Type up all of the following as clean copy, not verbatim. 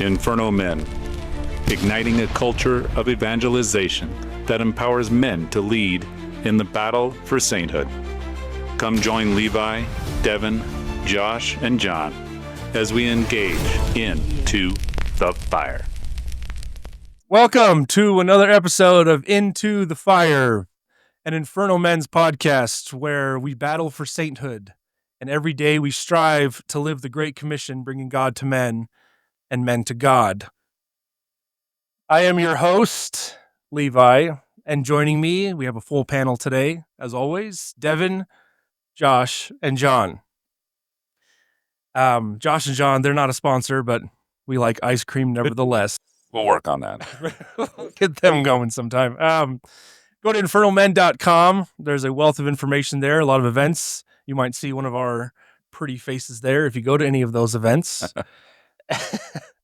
Inferno Men, igniting a culture of evangelization that empowers men to lead in the battle for sainthood. Come join Levi, Devin, Josh, and John as we engage into the fire. Welcome to another episode of Into the Fire, an Inferno Men's podcast where we battle for sainthood, and every day we strive to live the Great Commission, bringing God to men and men to God. I am your host, Levi, and joining me, we have a full panel today, as always, Devin, Josh, and John. Josh and John, they're not a sponsor, but we like ice cream nevertheless. We'll work on that. Get them going sometime. Go to infernalmen.com. There's a wealth of information there, a lot of events. You might see one of our pretty faces there if you go to any of those events.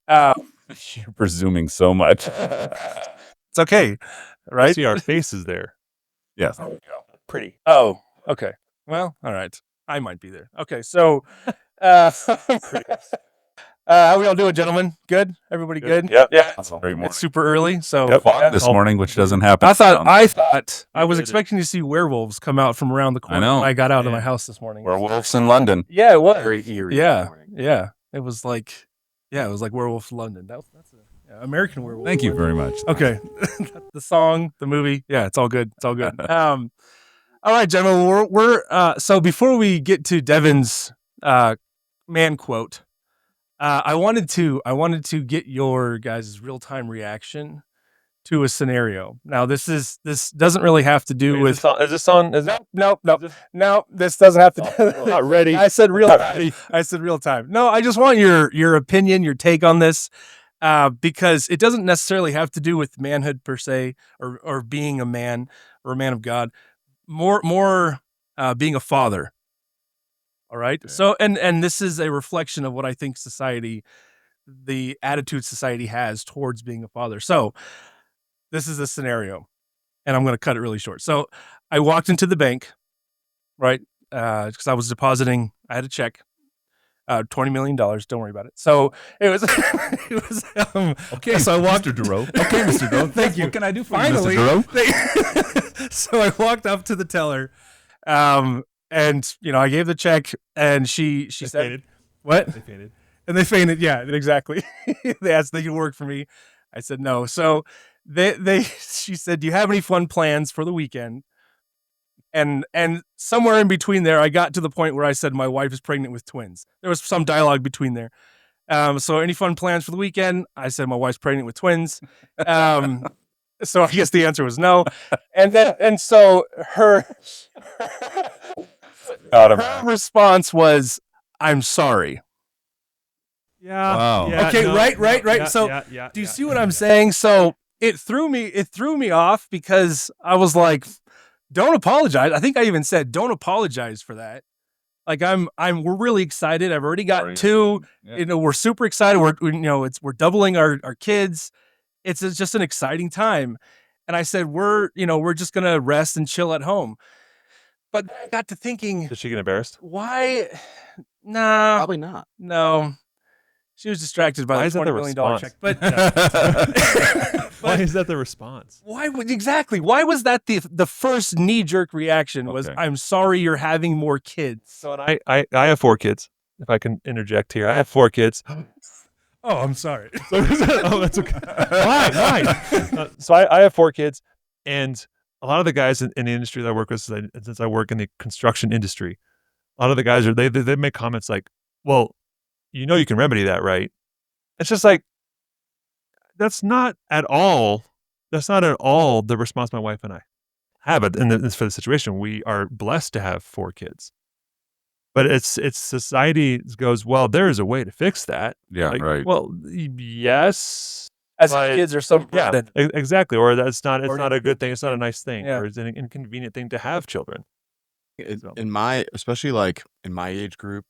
You're presuming so much. It's okay, right? I see our faces there. Yes. There we go. Pretty. Oh, okay. Well, all right. I might be there. Okay, so how we all doing, gentlemen? Good? Everybody good? Yep. Yeah. That's a great morning. It's super early, so This morning, which doesn't happen. I thought I was expecting to see werewolves come out from around the corner. I know. When I got out of my house this morning. Werewolves in London. Yeah, it was. Very eerie. Yeah, yeah. It was like Werewolf London. That's American Werewolf. Thank you very much. Okay, the song, the movie, yeah, it's all good. It's all good. All right, gentlemen, we're so before we get to Devin's man quote, I wanted to get your guys' real time reaction to a scenario. Now, this doesn't really have to do with. Is this on? No. This doesn't have to. I'm not ready. I said real time. I said real time. No, I just want your opinion, your take on this, because it doesn't necessarily have to do with manhood per se, or being a man or a man of God. More being a father. All right. Okay. So, and this is a reflection of what I think the attitude society has towards being a father. So, this is a scenario, and I'm going to cut it really short. So, I walked into the bank, right? Because I was depositing. I had a check, $20 million. Don't worry about it. So it was. Okay, so I walked. Mr. Duro. Okay, Mr. Duro. Thank you. What can I do for Finally, you, Mr. Duro? So I walked up to the teller, and I gave the check, and she said, fainted. "What?" They fainted. And they fainted. Yeah, exactly. They asked if they could work for me. I said no. So she said, "Do you have any fun plans for the weekend?" And somewhere in between there, I got to the point where I said my wife is pregnant with twins. There was some dialogue between there. So any fun plans for the weekend? I said my wife's pregnant with twins. So I guess the answer was no. And so her response was, "I'm sorry." Yeah. Wow. Yeah, Okay, no, right. Yeah, So, yeah, do you see what I'm saying? So it threw me off because I was like, "Don't apologize." I think I even said, "Don't apologize for that." Like we're really excited. I've already got two. Yeah. We're super excited. We're doubling our kids. It's just an exciting time. And I said, we're just gonna rest and chill at home. But I got to thinking, Did she get embarrassed? why? Nah, Probably not. no. She was distracted by Why the is that $20 the million response? check. But Why is that the response? why was that the first knee-jerk reaction was, Okay. "I'm sorry you're having more kids." So, and I have 4 kids. If I can interject here, I have 4 kids. Oh, I'm sorry. Oh, that's okay. Why? So I have 4 kids, and a lot of the guys in the industry that I work with, since I work in the construction industry, a lot of the guys they make comments like, "Well, you can remedy that, right?" It's just like, that's not at all the response my wife and I have. And for the situation, we are blessed to have 4 kids. But it's society goes, well, there is a way to fix that. Yeah, Like, right. Well, yes. As But- kids are so Yeah, exactly. Or it's not a good thing. It's not a nice thing. Yeah. Or it's an inconvenient thing to have children. Especially like in my age group,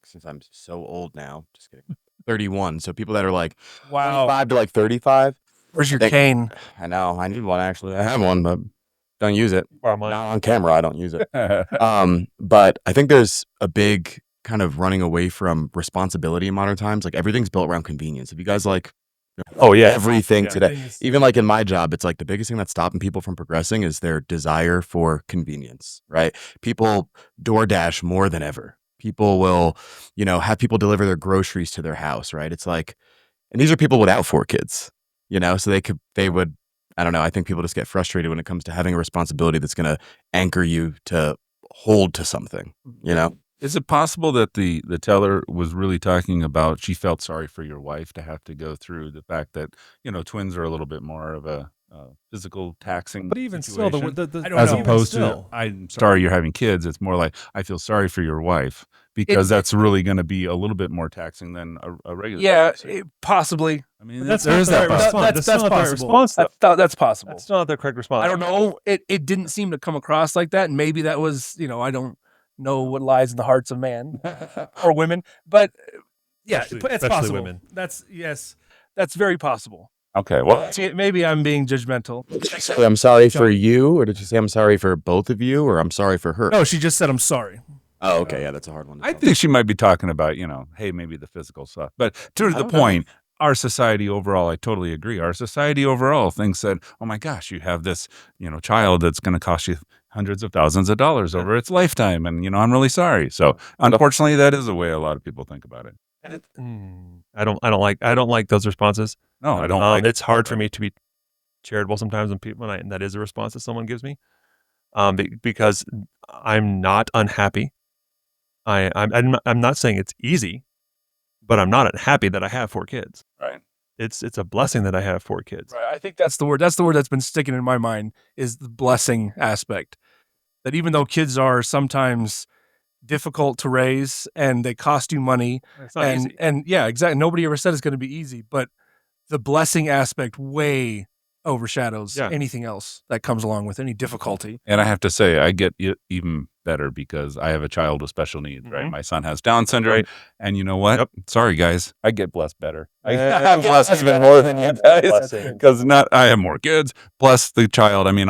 since I'm so old now, just kidding. 31. So people that are like Wow. 25 to like 35. Where's your They- cane? I know. I need one actually. I have one, but don't use it. Or mine. Not on camera. I don't use it. But I think there's a big kind of running away from responsibility in modern times. Like everything's built around convenience. If you guys like, Oh yeah. everything Yeah. today, even like in my job, it's like the biggest thing that's stopping people from progressing is their desire for convenience, right? People DoorDash more than ever. People will, have people deliver their groceries to their house, right? It's like, and these are people without 4 kids, so they would, I don't know. I think people just get frustrated when it comes to having a responsibility that's going to anchor you to hold to something, Is it possible that the teller was really talking about she felt sorry for your wife to have to go through the fact that, twins are a little bit more of a physical taxing But even still, situation? I don't As know. opposed to, Still. I'm sorry you're having kids. It's more like, I feel sorry for your wife because that's really going to be a little bit more taxing than a regular. Yeah, pregnancy. possibly. I mean, That's there not is the that right possibility. response. That's not the right possible. response, That's possible. That's not the correct response. I don't know. It didn't seem to come across like that. And maybe that was, I don't know what lies in the hearts of man or women. But yeah, it's Especially possible. women. That's very possible. Okay, well, Maybe I'm being judgmental. Say I'm sorry for you, or did you say I'm sorry for both of you, or I'm sorry for her? No, she just said I'm sorry. Oh, okay, yeah, that's a hard one. To I tell. think she might be talking about, hey, maybe the physical stuff. But to the don't know. point, our society overall, I totally agree. Our society overall thinks that, oh my gosh, you have this, child that's going to cost you hundreds of thousands of dollars over its lifetime. And, I'm really sorry. So unfortunately, that is the way a lot of people think about it. I don't like those responses. No, I don't. It's hard for me to be charitable sometimes when that is a response that someone gives me, because I'm not unhappy. I'm not saying it's easy, but I'm not unhappy that I have 4 kids. Right. It's a blessing that I have 4 kids. Right. I think that's the word. That's the word that's been sticking in my mind is the blessing aspect. That even though kids are sometimes difficult to raise and they cost you money, It's not easy. and yeah, exactly. Nobody ever said it's going to be easy, but the blessing aspect way overshadows anything else that comes along with any difficulty. And I have to say, I get even better because I have a child with special needs, right? My son has Down syndrome. Right. And you know what? Yep. Sorry, guys. I get blessed better. I'm blessed even more than you guys. Blessing. Because I have more kids. Plus the child, I mean,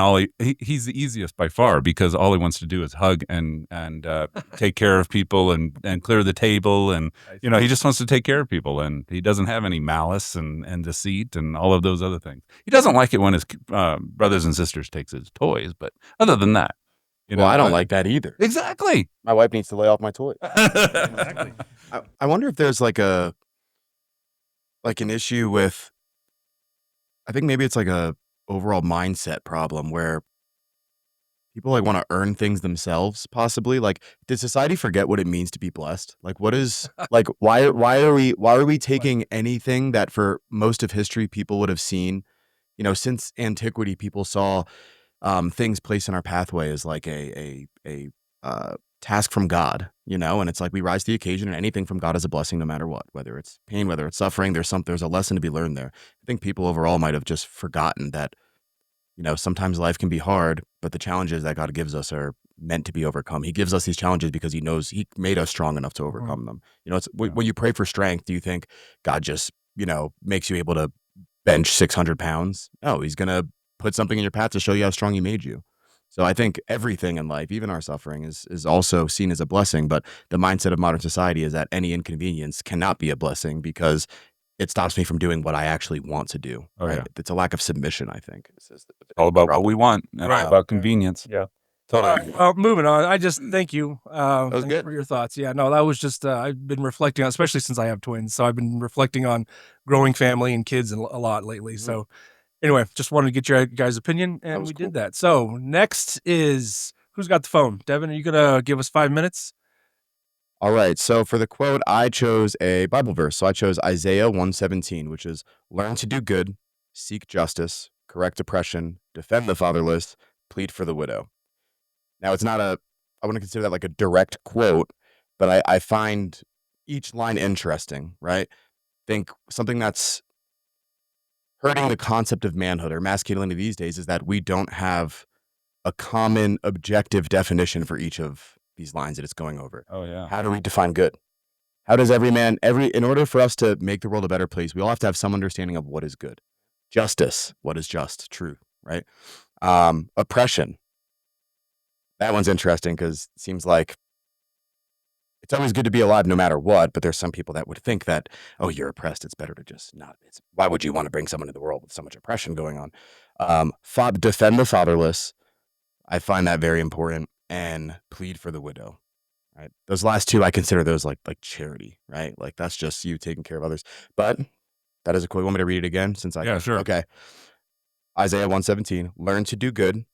he's the easiest by far because all he wants to do is hug and take care of people and clear the table. And, he just wants to take care of people. And he doesn't have any malice and deceit and all of those other things. He doesn't like it when his brothers and sisters takes his toys. But other than that, Well, I don't like that either. Exactly. My wife needs to lay off my toy. Exactly. I wonder if there's like an issue with, I think maybe it's like a overall mindset problem where people like want to earn things themselves, possibly. Like, did society forget what it means to be blessed? Like, what is like why are we taking anything that for most of history people would have seen, since antiquity people saw things placed in our pathway as like a task from God, and it's like we rise to the occasion, and anything from God is a blessing no matter what, whether it's pain, whether it's suffering, there's a lesson to be learned there. I think people overall might have just forgotten that, sometimes life can be hard, but the challenges that God gives us are meant to be overcome. He gives us these challenges because he knows he made us strong enough to overcome them. It's when you pray for strength, do you think God just, makes you able to bench 600 pounds? No, he's going to put something in your path to show you how strong he made you. So I think everything in life, even our suffering, is also seen as a blessing. But the mindset of modern society is that any inconvenience cannot be a blessing because it stops me from doing what I actually want to do. Oh, right? yeah. It's a lack of submission, I think. It's All about what we want and all about convenience. Yeah. Totally. Well, moving on. I just thank you. was good. For your thoughts. Yeah, no, that was just I've been reflecting on, especially since I have twins. So I've been reflecting on growing family and kids a lot lately. So anyway, just wanted to get your guys' opinion, and we did that. So next is who's got the phone? Devin, are you gonna give us 5 minutes? All right. So for the quote, I chose a Bible verse. So I chose Isaiah 1:17, which is learn to do good, seek justice, correct oppression, defend the fatherless, plead for the widow. Now, it's not I wouldn't consider that like a direct quote, but I find each line interesting, right? Think something that's hurting the concept of manhood or masculinity these days is that we don't have a common objective definition for each of these lines that it's going over. Oh, yeah. How do we define good? How does in order for us to make the world a better place, we all have to have some understanding of what is good. Justice, what is just, true, right? Oppression. That one's interesting because it seems like it's always good to be alive no matter what, but there's some people that would think that, oh, you're oppressed, it's better to just not. Why would you want to bring someone into the world with so much oppression going on? Defend the fatherless. I find that very important, and plead for the widow. Right, those last two I consider those like charity, right? Like that's just you taking care of others. But that is a quote. You want me to read it again? Yeah, sure. Okay. Isaiah 1:17. Learn to do good,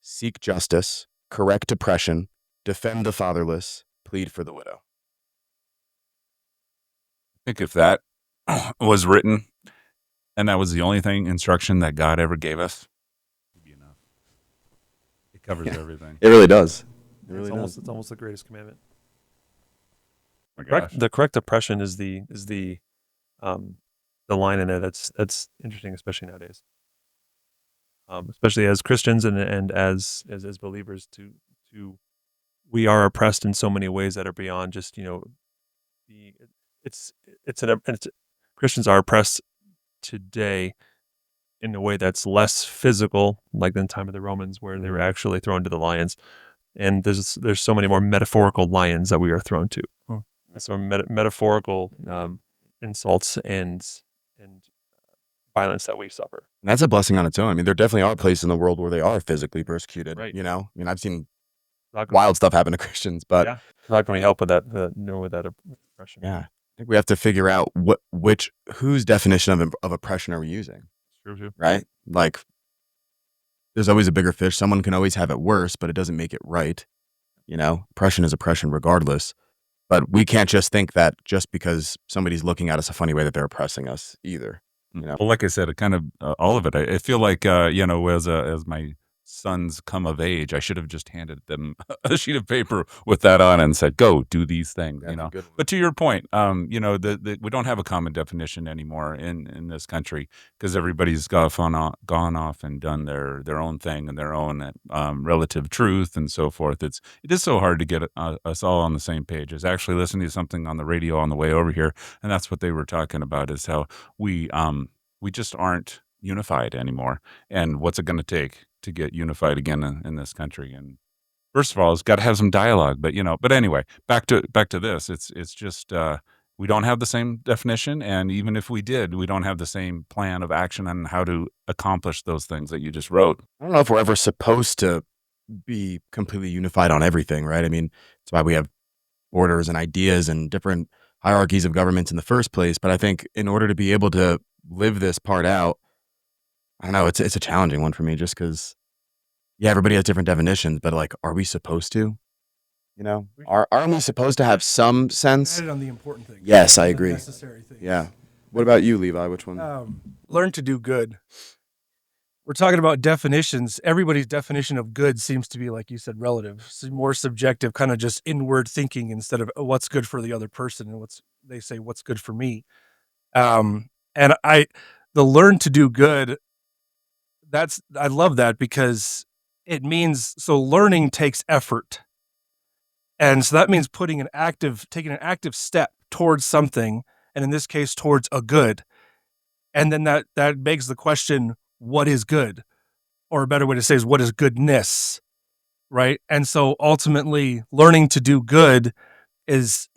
seek justice, correct oppression, defend the fatherless, plead for the widow. I think if that was written and that was the only instruction that God ever gave us, it'd be enough. It covers everything. It really does. It really does. It's almost the greatest commandment. Oh my gosh. The correct oppression is the line in there that's interesting, especially nowadays. Especially as Christians and as believers, to we are oppressed in so many ways that are beyond just Christians are oppressed today in a way that's less physical, like in the time of the Romans, where they were actually thrown to the lions. And there's so many more metaphorical lions that we are thrown to. So metaphorical insults and violence that we suffer. And that's a blessing on its own. I mean, there definitely are places in the world where they are physically persecuted. Right. You know, I mean, I've seen wild stuff happen to Christians, but how can we help with that? With that oppression? Yeah, I think we have to figure out whose definition of oppression are we using? True too. Right? Like, there's always a bigger fish. Someone can always have it worse, but it doesn't make it right. You know, oppression is oppression regardless. But we can't just think that just because somebody's looking at us a funny way that they're oppressing us either. You know? Well, like I said, it kind of all of it. I feel like as my sons come of age, I should have just handed them a sheet of paper with that on and said, "Go do these things." That's a good one. But to your point, we don't have a common definition anymore in this country because everybody's gone off and done their own thing and their own relative truth and so forth. It is so hard to get us all on the same page. I was actually listening to something on the radio on the way over here, and that's what they were talking about: is how we just aren't unified anymore, and what's it going to take to get unified again in this country? And first of all, it's got to have some dialogue. But anyway, back to this. It's just we don't have the same definition, and even if we did, we don't have the same plan of action on how to accomplish those things that you just wrote. I don't know if we're ever supposed to be completely unified on everything, right? I mean, that's why we have borders and ideas and different hierarchies of governments in the first place. But I think in order to be able to live this part out, I don't know, it's a challenging one for me just because, everybody has different definitions, but like, are we supposed to? You know, aren't we supposed to have some sense? Added on the important things. Yes, I the agree. Necessary things. Yeah. What about you, Levi? Which one? Learn to do good. We're talking about definitions. Everybody's definition of good seems to be, like you said, relative, more subjective, kind of just inward thinking instead of what's good for the other person and what's good for me. And the learn to do good, I love that because it means, so learning takes effort. And so that means taking an active step towards something, and in this case, towards a good. And then that begs the question, what is good? Or a better way to say is, what is goodness? Right? And so ultimately, learning to do good is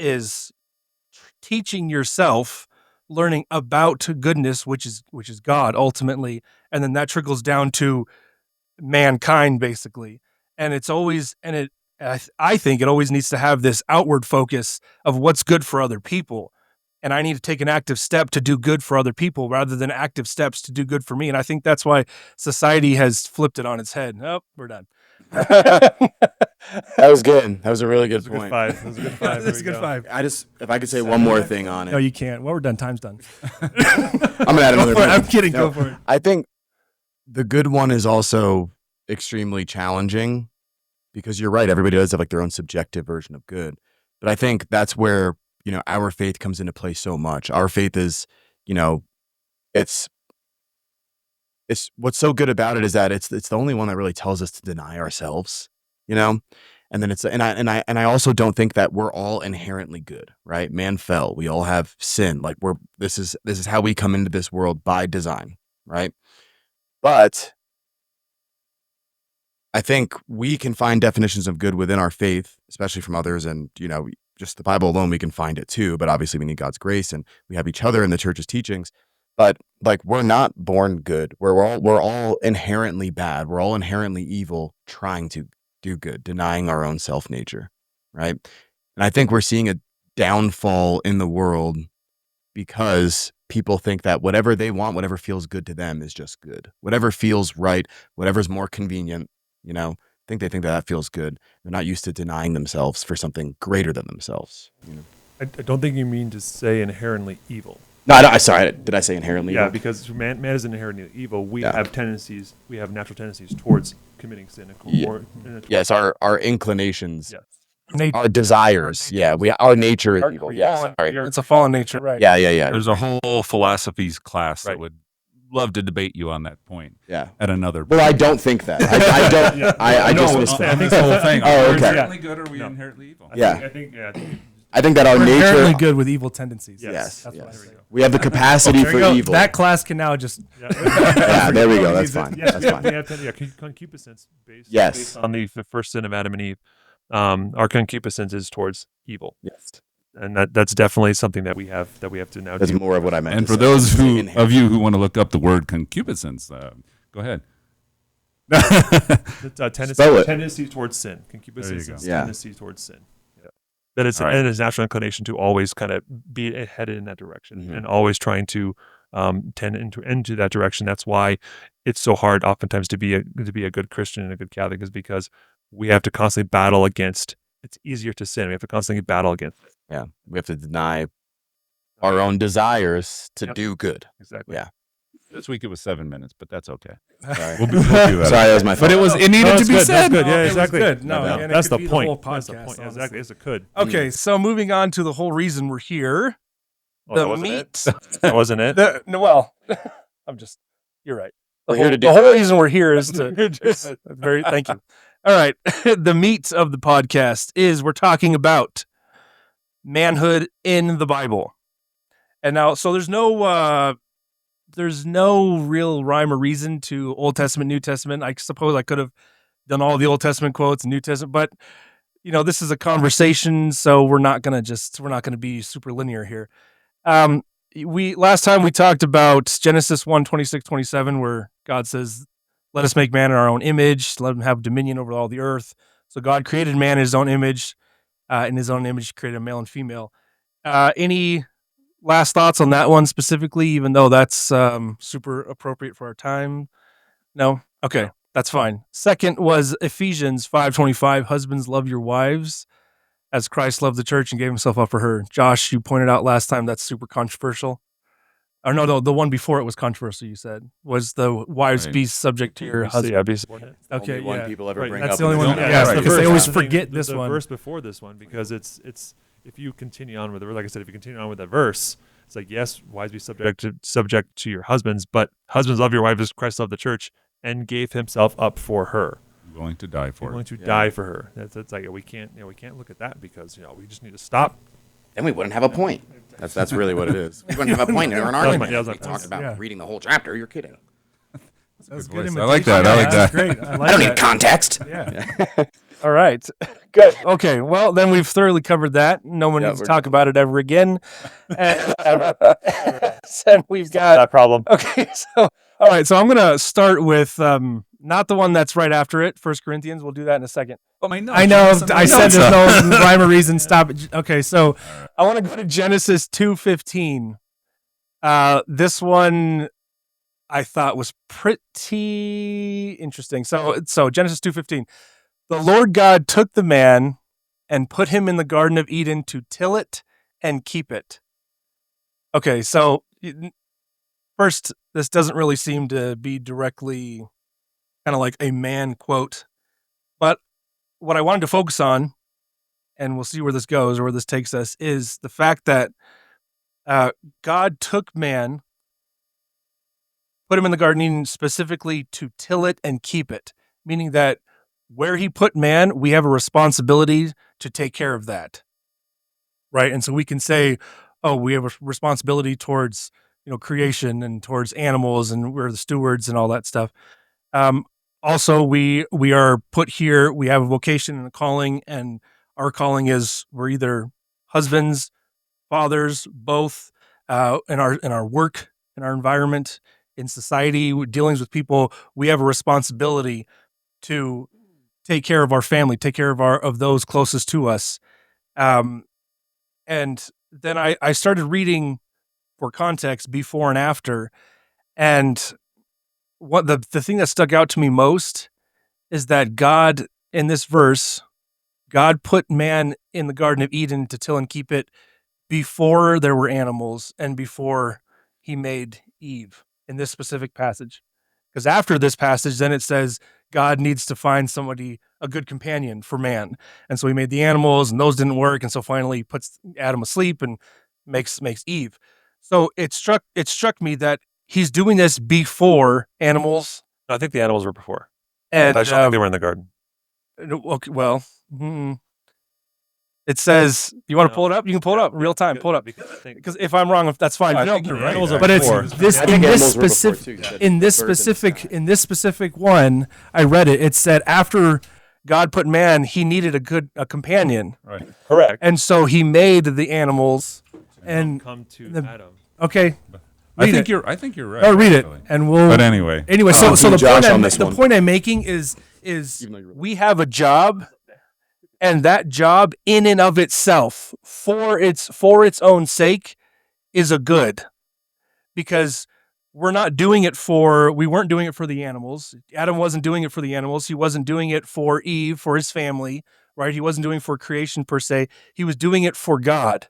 teaching yourself, learning about goodness, which is God ultimately, and then that trickles down to mankind basically. And it's always, I think it always needs to have this outward focus of what's good for other people. And I need to take an active step to do good for other people rather than active steps to do good for me. And I think that's why society has flipped it on its head. Oh, we're done. That was good. That was a really good point. That was a good five. That's a good five. If I could say one more thing on it. No, you can't. Well, we're done. Time's done. I'm going to add another thing. I'm kidding. No, Go for it. I think the good one is also extremely challenging because you're right. Everybody does have like their own subjective version of good. But I think that's where, our faith comes into play so much. Our faith is, it's what's so good about it is that it's the only one that really tells us to deny ourselves, and then I also don't think that we're all inherently good, right? Man fell. We all have sin. Like this is how we come into this world by design, right? But I think we can find definitions of good within our faith, especially from others, and just the Bible alone, we can find it too. But obviously, we need God's grace, and we have each other in the church's teachings. But like, we're not born good. We're all inherently bad. We're all inherently evil, trying to do good, denying our own self nature, right? And I think we're seeing a downfall in the world because people think that whatever they want, whatever feels good to them is just good. Whatever feels right, whatever's more convenient, I think they think that that feels good. They're not used to denying themselves for something greater than themselves. I don't think you mean to say inherently evil. No, sorry. Did I say inherently Yeah, evil? because man is inherently evil. We Yeah. have tendencies. We have natural tendencies towards committing sin. Yes, our inclinations, Yeah. our desires. Yeah, our nature is evil. Yeah, sorry. It's a fallen nature, right? Yeah. There's a whole philosophies class Right. that would love to debate you on that point Yeah. at another Well, I don't think that. I don't. Yeah. I just. I think the whole thing. Oh, Are we okay. inherently good or are we No. inherently evil? Yeah. I think I think that our We're inherently nature. good with evil tendencies. Yes. That's what I yes. heard. We have the capacity There you for go. evil. That class can now just Yeah, there we go. That's fine. Yeah, That's we fine. have concupiscence based, Yes. based on the first sin of Adam and Eve. Our concupiscence is towards evil, Yes. and that's definitely something that we have to now That's do. more of what I meant. And to for say. those Inherent. of you who want to look up the word concupiscence, go ahead. Spell it. Tendency towards sin. Concupiscence go. is Yeah. tendency towards sin. Yeah. That it's All right. and it's natural inclination to always kind of be headed in that direction Mhm. and always trying to tend into that direction. That's why it's so hard oftentimes to be a good Christian and a good Catholic, is because we have to constantly battle against. It's easier to sin. We have to constantly battle against it. Yeah, we have to deny our own desires to Yep. do good. Exactly. Yeah. This week it was 7 minutes, but that's okay. Sorry. We'll do that. Sorry, that was my fault. But it needed No, to that's be good. said. That's good. Yeah, it was exactly. good. No, No, and it That's could the be point. whole That's the podcast, point. honestly. Exactly. It's a could. Okay, so moving on to the whole reason we're here. Oh, that The wasn't meat. it. That wasn't it. Well, you're right. We're here to do The whole reason we're here is to Just- thank you. All right. The meat of the podcast is we're talking about manhood in the Bible. And now, so there's no real rhyme or reason to Old Testament, New Testament. I suppose I could have done all the Old Testament quotes and New Testament, but this is a conversation, so we're not gonna be super linear here. Last time we talked about Genesis 1:26-27, where God says, "Let us make man in our own image, let him have dominion over all the earth." So God created man in his own image. In his own image, he created a male and female. Any last thoughts on that one specifically, even though that's super appropriate for our time? No? Okay, that's fine. Second was Ephesians 5:25, husbands, love your wives as Christ loved the church and gave himself up for her. Josh, you pointed out last time that's super controversial. Or no, the one before it was controversial, you said, was the wives Right. Mm. be subject to your husband. Yeah, be subordinate. Okay, Only one yeah. people ever Right, bring that's up. the only in one- this yeah, context. right. the because they verse- always the forget thing- this the one. verse before this one, because it's if you continue on with it, like I said, if you continue on with that verse, it's like, yes, wives be subject to your husbands, but husbands love your wives as Christ loved the church and gave himself up for her. Willing to die We're for going it. to Yeah. die for her. That's like we can't look at that because we just need to stop. Then we wouldn't have a point. That's really what it is. We wouldn't have a point in an That was argument. my- that was We my talked point. about Yeah. reading the whole chapter. You're kidding. That was Good good voice. I like that. imitation. I like Yeah, that's that. great. I like I don't that. need context. Yeah. All right. Good. Okay. Well, then we've thoroughly covered that. No one Yeah, needs to we're talk about it ever again. And we've got. That problem. Okay. So, all right. So I'm going to start with not the one that's right after it, 1 Corinthians. We'll do that in a second. But my notes. I know. Listen to I my said notes. there's no rhyme or reason. Stop it. Okay. So I want to go to Genesis 2:15. This one I thought was pretty interesting. So Genesis 2:15. The Lord God took the man and put him in the Garden of Eden to till it and keep it. Okay, so first, this doesn't really seem to be directly kind of like a man quote, but what I wanted to focus on, and we'll see where this goes or where this takes us, is the fact that God took man, put him in the Garden of Eden specifically to till it and keep it, meaning that where he put man, we have a responsibility to take care of that. Right? And so we can say, oh, we have a responsibility towards, creation and towards animals, and we're the stewards and all that stuff. Also, we are put here, we have a vocation and a calling, and our calling is we're either husbands, fathers, both in our work, in our environment, in society, dealings with people, we have a responsibility to take care of our family, take care of those closest to us. And then I started reading for context before and after, and what the thing that stuck out to me most is that God, in this verse, God put man in the Garden of Eden to till and keep it before there were animals and before he made Eve in this specific passage. Because after this passage, then it says God needs to find somebody, a good companion for man. And so he made the animals and those didn't work. And so finally he puts Adam asleep and makes Eve. So it struck me that he's doing this before animals. I think the animals were before. And I don't think they were in the garden. okay, well, it says, you want to pull it up? You can pull it up real time. Pull it up. Because if I'm wrong, that's fine. I No, think you're right. Animals are but it's before. this I think in this animals were before, specific too. in this Birds in the specific sky. in this specific one. I read it. It said after God put man, he needed a companion, Right. Correct. and so he made the animals. And come to the- Adam. okay, I Read think it. you're right. oh, read it, actually. and we'll. But anyway, So Team the Josh point on this one. I'm making is Even though you're right. we have a job, and that job in and of itself, for its own sake, is a good, because we weren't doing it for the animals. Adam wasn't doing it for the animals. He wasn't doing it for Eve, for his family, right? He wasn't doing it for creation per se. He was doing it for God.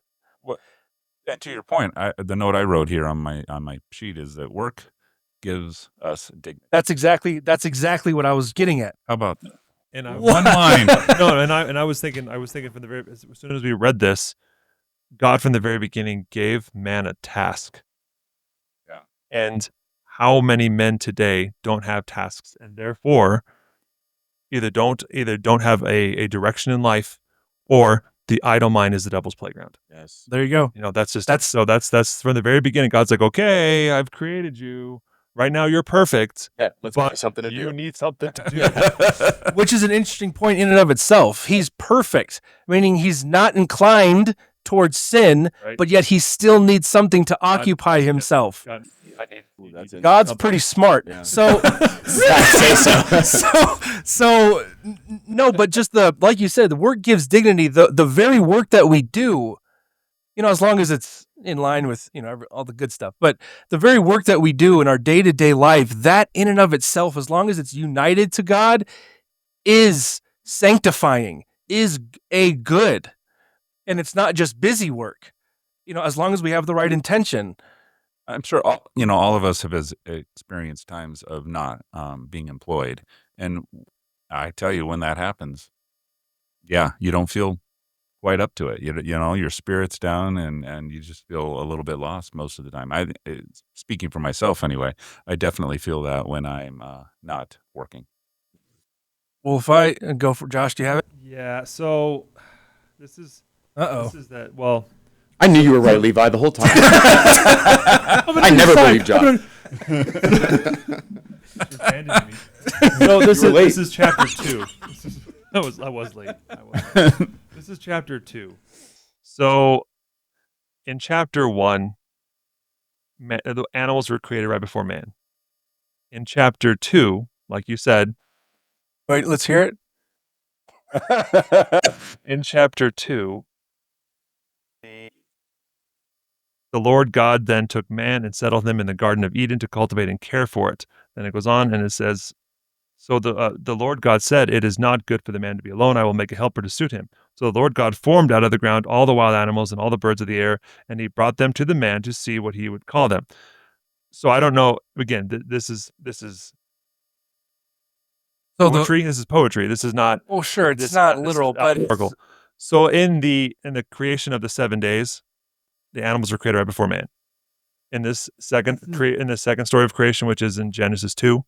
and to your point, the note I wrote here on my sheet is that work gives us dignity. That's exactly what I was getting at. How about that? And I, One line? no, and I was thinking from the very as soon as we read this, God from the very beginning gave man a task. Yeah. And how many men today don't have tasks and therefore either don't have a direction in life, or the idle mind is the devil's playground. Yes. There you go. You know, that's That's- from the very beginning. God's like, okay, I've created you. Right now you're perfect. Yeah, let's But find something to You do. need something to do. Which is an interesting point in and of itself. He's perfect, meaning he's not inclined towards sin, Right. but yet he still needs something to occupy himself. God, I need, Ooh, that's it. God's pretty smart. Yeah. So, no, but just like you said, the work gives dignity. The very work that we do, as long as it's in line with, all the good stuff, but the very work that we do in our day-to-day life, that in and of itself, as long as it's united to God, is sanctifying, is a good. And it's not just busy work, as long as we have the right intention. I'm sure all of us have experienced times of not being employed, and I tell you, when that happens, yeah, you don't feel quite up to it. Your spirit's down, and you just feel a little bit lost most of the time. Speaking for myself anyway, I definitely feel that when I'm not working. Well, if I go for Josh, do you have it? yeah. So this is that. Well, I knew you were right, Levi, the whole time. I never believed Josh. So this You were late. is chapter 2. I was late. This is chapter 2. So in chapter 1, the animals were created right before man. In chapter 2, like you said, Wait, let's hear it. in chapter 2, the Lord God then took man and settled him in the Garden of Eden to cultivate and care for it. Then it goes on and it says, so the Lord God said, it is not good for the man to be alone. I will make a helper to suit him. So the Lord God formed out of the ground all the wild animals and all the birds of the air, and he brought them to the man to see what he would call them. So I don't know. Again, this is So poetry. This is poetry. This is not. well, sure, it's This- not this literal, is but allegorical. So in the creation of the 7 days, the animals were created right before man. In this second story of creation, which is in Genesis 2,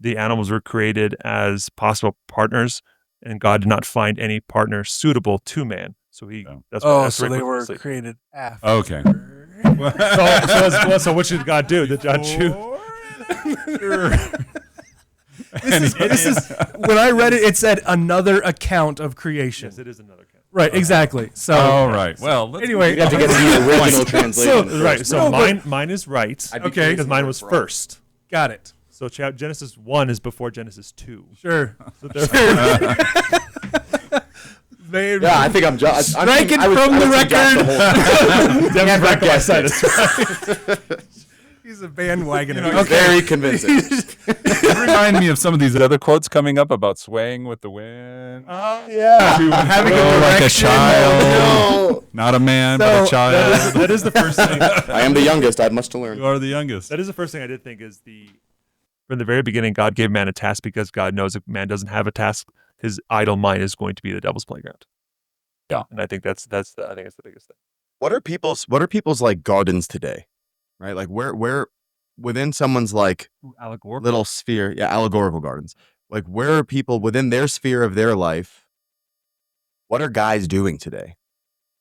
the animals were created as possible partners, and God did not find any partner suitable to man. So that's so right they with were sleep. created after. Okay. So what should God do? Did God choose? This is when I read it. It said another account of creation. Yes, it is another account. Right, exactly. So All right. Well, let's anyway, You have to get to the original translation. first. Right. So No, but- mine is right. I'd be Okay. crazy Because mine if was it's wrong. first. got it. So Genesis 1 is before Genesis 2. Sure. So therefore, Man, Yeah, I think I'm just. Strike it from the record. Devin's back on my side. He's a bandwagoner. It's very convincing. You remind me of some of these other quotes coming up about swaying with the wind. Yeah. Having a Like a direction. child. No. Not a man, but a So, child. That is the first thing. I am the youngest. I have much to learn. You are the youngest. That is the first thing I did think is from the very beginning, God gave man a task because God knows if man doesn't have a task, his idle mind is going to be the devil's playground. Yeah. And I think I think it's the biggest thing. What are people's like gardens today? Right? Like where within someone's like Allegorical. little sphere, allegorical gardens. Like where are people within their sphere of their life? What are guys doing today?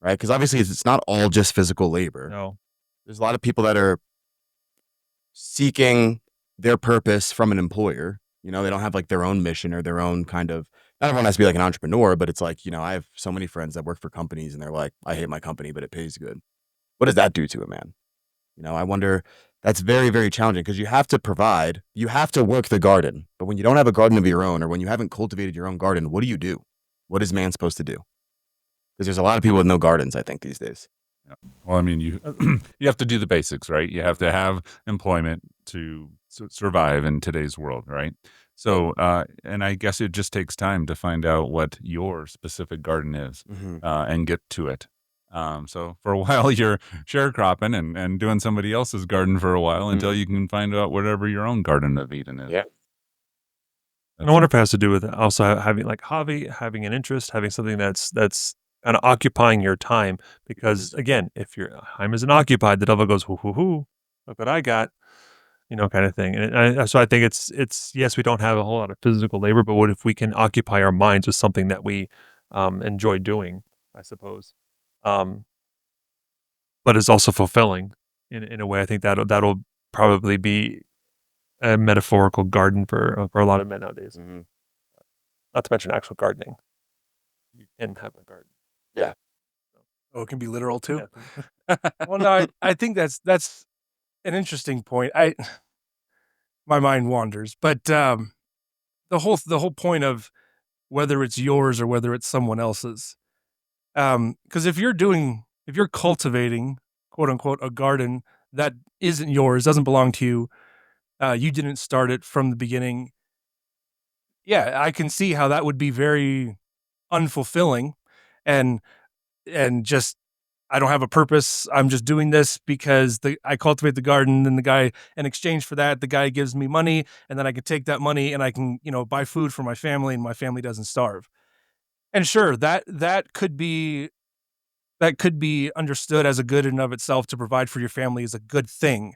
Right? Because obviously it's not all just physical labor. No. There's a lot of people that are seeking their purpose from an employer. You know, they don't have like their own mission or their own kind of, not everyone has to be like an entrepreneur, but it's like, you know, I have so many friends that work for companies and they're like, I hate my company, but it pays good. What does that do to a man? You know, I wonder, that's very, very challenging because you have to provide, you have to work the garden. But when you don't have a garden of your own or when you haven't cultivated your own garden, what do you do? What is man supposed to do? Because there's a lot of people with no gardens, I think, these days. Well, I mean, you you have to do the basics, right? You have to have employment to survive in today's world, right? So, and I guess it just takes time to find out what your specific garden is and get to it. So for a while you're sharecropping and doing somebody else's garden for a while until you can find out whatever your own garden of Eden is. Yeah. And I wonder if it has to do with also having like hobby, having an interest, having something that's kind of occupying your time. Because again, if your time isn't occupied, the devil goes, hoo, hoo, hoo, look what I got, kind of thing. And so I think it's yes, we don't have a whole lot of physical labor, but what if we can occupy our minds with something that we enjoy doing, I suppose. But it's also fulfilling in a way. I think that'll probably be a metaphorical garden for a lot of men nowadays. Not to mention actual gardening. You can have a garden. Oh, it can be literal too. Yeah. Well, no, I think that's an interesting point. My mind wanders, but the whole point of whether it's yours or whether it's someone else's, because if you're cultivating, quote unquote, a garden that isn't yours, doesn't belong to you, you didn't start it from the beginning. Yeah, I can see how that would be very unfulfilling, and just I don't have a purpose. I'm just doing this because I cultivate the garden, and in exchange for that, the guy gives me money, and then I can take that money and I can, buy food for my family, and my family doesn't starve. And sure, that could be understood as a good in and of itself. To provide for your family is a good thing.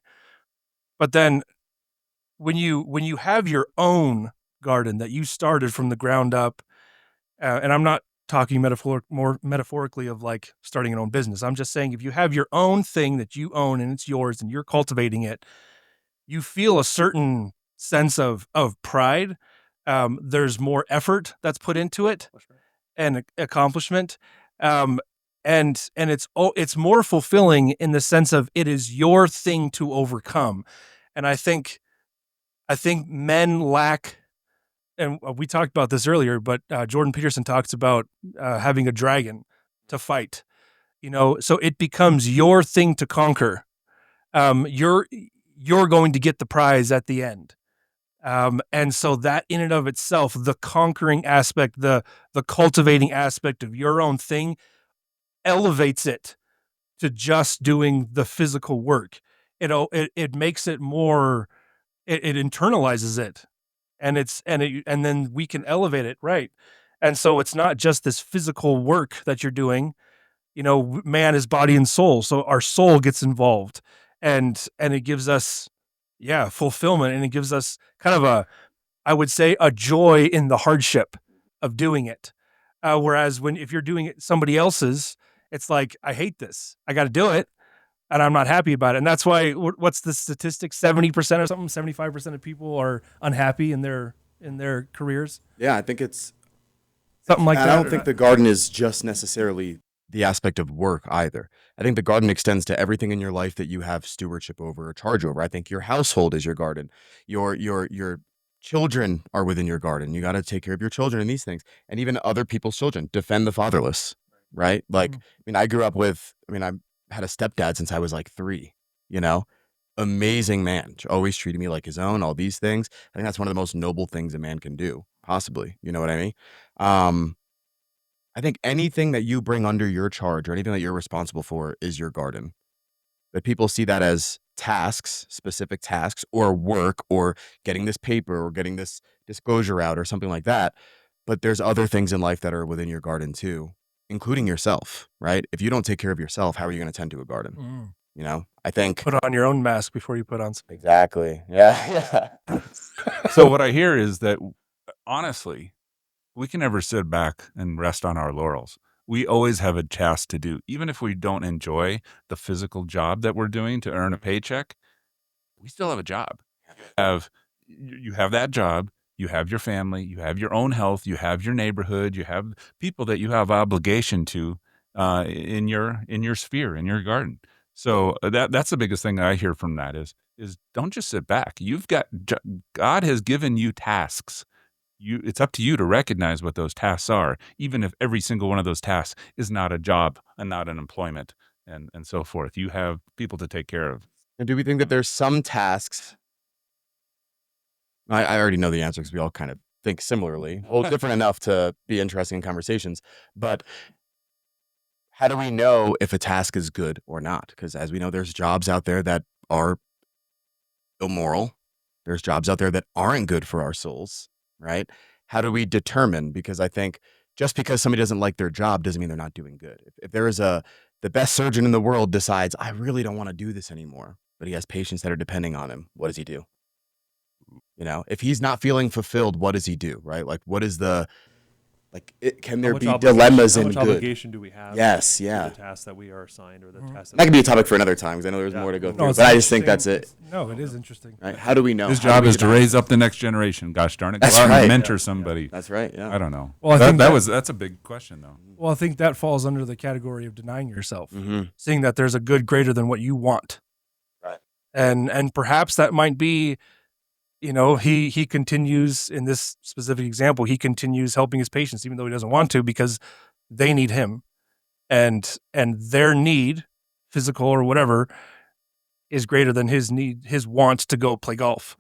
But then when you have your own garden that you started from the ground up, and I'm not talking more metaphorically of like starting an own business. I'm just saying if you have your own thing that you own and it's yours and you're cultivating it, you feel a certain sense of pride. There's more effort that's put into it and accomplishment. And it's more fulfilling in the sense of it is your thing to overcome. And I think men lack, and we talked about this earlier, but Jordan Peterson talks about having a dragon to fight, so it becomes your thing to conquer. You're going to get the prize at the end. And so that in and of itself, the conquering aspect, the cultivating aspect of your own thing elevates it to just doing the physical work. It makes it more, it internalizes it. And and then we can elevate it, right? And so it's not just this physical work that you're doing. Man is body and soul, so our soul gets involved, and it gives us, fulfillment, and it gives us kind of I would say, a joy in the hardship of doing it. Whereas if you're doing it somebody else's, it's like, I hate this, I got to do it, and I'm not happy about it. And that's why, what's the statistic? 70% or something, 75% of people are unhappy in their careers. Yeah, I think it's something like And that. I don't think the garden is just necessarily the aspect of work either. I think the garden extends to everything in your life that you have stewardship over or charge over. I think your household is your garden. Your children are within your garden. You got to take care of your children and these things, and even other people's children. Defend the fatherless, right? Like, I mean, I grew up with. I mean, I had a stepdad since I was like 3. You know, amazing man. Always treated me like his own. All these things. I think that's one of the most noble things a man can do, possibly. You know what I mean? I think anything that you bring under your charge or anything that you're responsible for is your garden. That people see that as tasks, specific tasks, or work, or getting this paper, or getting this disclosure out, or something like that. But there's other things in life that are within your garden too, including yourself, right? If you don't take care of yourself, how are you going to tend to a garden? You know, I think. Put on your own mask before you put on some. Exactly. Yeah. So what I hear is that, honestly, we can never sit back and rest on our laurels. We always have a task to do. Even if we don't enjoy the physical job that we're doing to earn a paycheck, we still have a job. You have that job, you have your family, you have your own health, you have your neighborhood, you have people that you have obligation to in your sphere, in your garden. So that's the biggest thing that I hear from that is don't just sit back. God has given you tasks. It's up to you to recognize what those tasks are, even if every single one of those tasks is not a job and not an employment and so forth. You have people to take care of. And do we think that there's some tasks? I already know the answer because we all kind of think similarly. Well, different enough to be interesting in conversations. But how do we know if a task is good or not? Because as we know, there's jobs out there that are immoral. There's jobs out there that aren't good for our souls, right? How do we determine? Because I think just because somebody doesn't like their job doesn't mean they're not doing good. If there is the best surgeon in the world decides, I really don't want to do this anymore, but he has patients that are depending on him, what does he do? You know, if he's not feeling fulfilled, what does he do, right? Like, what is can there be dilemmas in How much good? obligation do we have? Yes, to yeah. the tasks that we are assigned, or the tasks That could be a topic for another time because I know there's more to go through. it's But I just think interesting. that's it. No, it is interesting. Right? How do we know? His How do job we is to get raise up the next generation. Gosh darn it. Go That's out and right. mentor somebody. That's right. Yeah. I don't know. Well, I think that's a big question, though. Well, I think that falls under the category of denying yourself, Mm-hmm. seeing that there's a good greater than what you want. Right. And perhaps that might be, you know, he continues in this specific example, he continues helping his patients even though he doesn't want to because they need him, and their need, physical or whatever, is greater than his want to go play golf.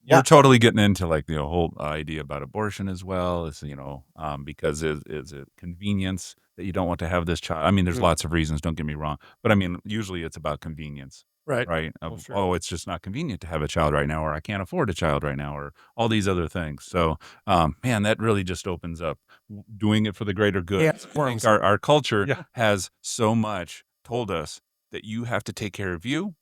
You're totally getting into like the whole idea about abortion as well. Is because is it convenience that you don't want to have this child? I mean, there's lots of reasons. Don't get me wrong, but I mean, usually it's about convenience, Right. right? Well, sure. Oh, it's just not convenient to have a child right now, or I can't afford a child right now, or all these other things. So, man, that really just opens up doing it for the greater good. Yeah, I think our culture Yeah. has so much told us that you have to take care of you,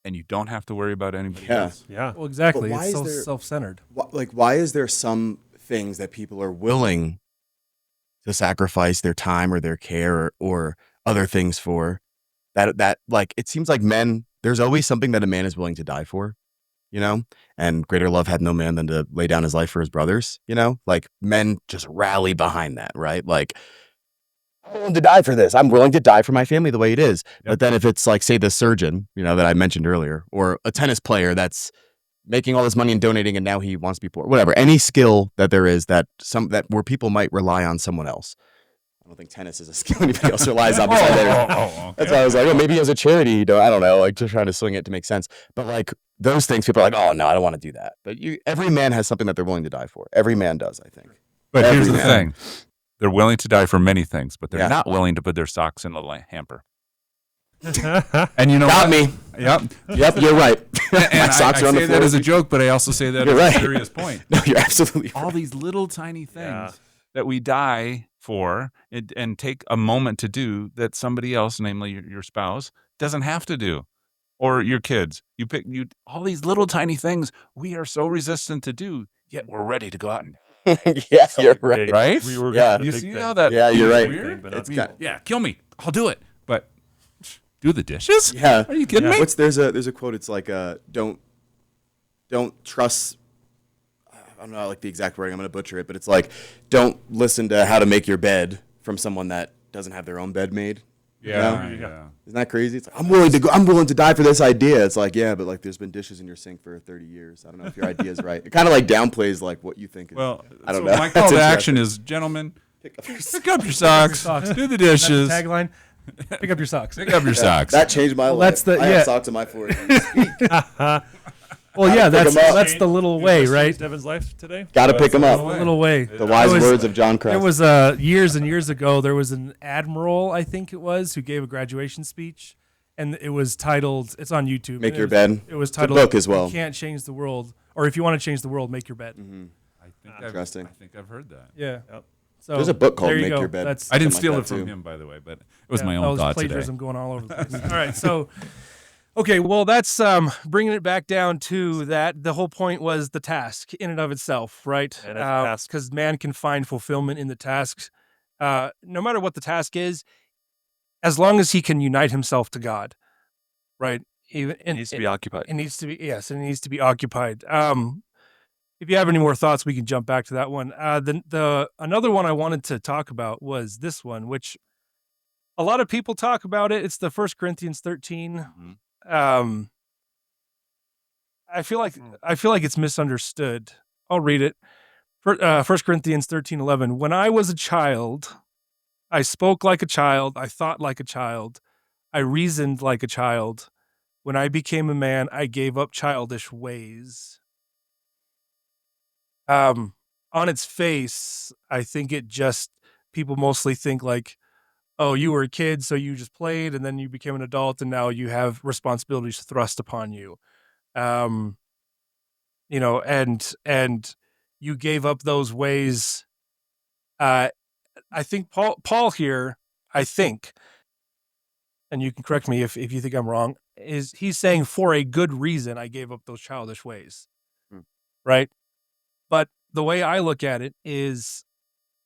and you don't have to worry about anybody Yeah. else. Yeah. Well, exactly. But why It's is so there- self-centered. Why is there some things that people are willing to sacrifice their time or their care or other things for? That like it seems like men. There's always something that a man is willing to die for, you know. And greater love had no man than to lay down his life for his brothers, you know. Like men just rally behind that, right? Like, I'm willing to die for this. I'm willing to die for my family the way it is. But then if it's like, say, the surgeon, you know, that I mentioned earlier, or a tennis player that's making all this money and donating, and now he wants to be poor, whatever, any skill that there is that where people might rely on someone else. I don't think tennis is a skill anybody else relies on. Besides okay. That's why I was like, oh, maybe as a charity, I don't know, like just trying to swing it to make sense. But like those things, people are like, oh no, I don't want to do that. But every man has something that they're willing to die for. Every man does, I think. But here's the Every thing. They're willing to die for many things, but they're Yeah. not willing to put their socks in the hamper. And you know Got what? me. Yep. Yep, you're right. And My I socks are on the say floor. that as a joke, but I also say that You're as right. a serious point. No, you're absolutely right. All these little tiny things Yeah. that we die for and take a moment to do that somebody else, namely your spouse, doesn't have to do. Or your kids. All these little tiny things we are so resistant to do, yet we're ready to go out and Yeah, you're right. right? We were Yeah. the You big see thing. how that Yeah, you're is right. weird? But not It's got- Yeah, kill me. I'll do it. But do the dishes? Yeah. Are you kidding me? There's a quote. It's like don't trust. I don't know like the exact wording. I'm going to butcher it, but it's like, don't listen to how to make your bed from someone that doesn't have their own bed made. Yeah. Isn't that crazy? It's like, I'm willing to die for this idea. It's like, yeah, but like there's been dishes in your sink for 30 years. I don't know if your idea is right. It kind of like downplays like what you think is. Well, I don't so know. my call That's to action interesting. is, gentlemen, Pick up pick up your socks, do the dishes, Tagline: Pick up your socks. pick up your socks. That changed my life. that's the- I yeah. have socks on my forehead. Well, yeah, pick 'em up. that's the little way, right? Devin's life today. Got to pick them The up. little way. The wise There was- words of John Crest. There was years and years ago. There was an admiral, I think it was, who gave a graduation speech, and it was titled. It's on YouTube. Make and Your it was, Bed. It was It's a titled. book as well. You can't change the world, or if you want to change the world, make your bed. I think Interesting. I think I've heard that. Yeah. Yep. So There's a book called there you Make go. Your Bed. That's I didn't Something steal like it that, from too. him, by the way, but it was yeah, my that own was thought plagiarism today. going all over the place. All right, so okay, well that's bringing it back down to that. The whole point was the task in and of itself, right? And it's a task. Because man can find fulfillment in the tasks, no matter what the task is, as long as he can unite himself to God, right? Even It needs to be occupied. It needs to be it needs to be occupied. If you have any more thoughts, we can jump back to that one. The another one I wanted to talk about was this one, which a lot of people talk about it. It's the 1 Corinthians 13. I feel like it's misunderstood. I'll read it. 1 Corinthians 13:11. When I was a child, I spoke like a child. I thought like a child. I reasoned like a child. When I became a man, I gave up childish ways. On its face, I think it just people mostly think like, oh, you were a kid, so you just played, and then you became an adult, and now you have responsibilities thrust upon you. And you gave up those ways. I think Paul here, I think, and you can correct me if you think I'm wrong, is he's saying for a good reason I gave up those childish ways. Right? But the way I look at it is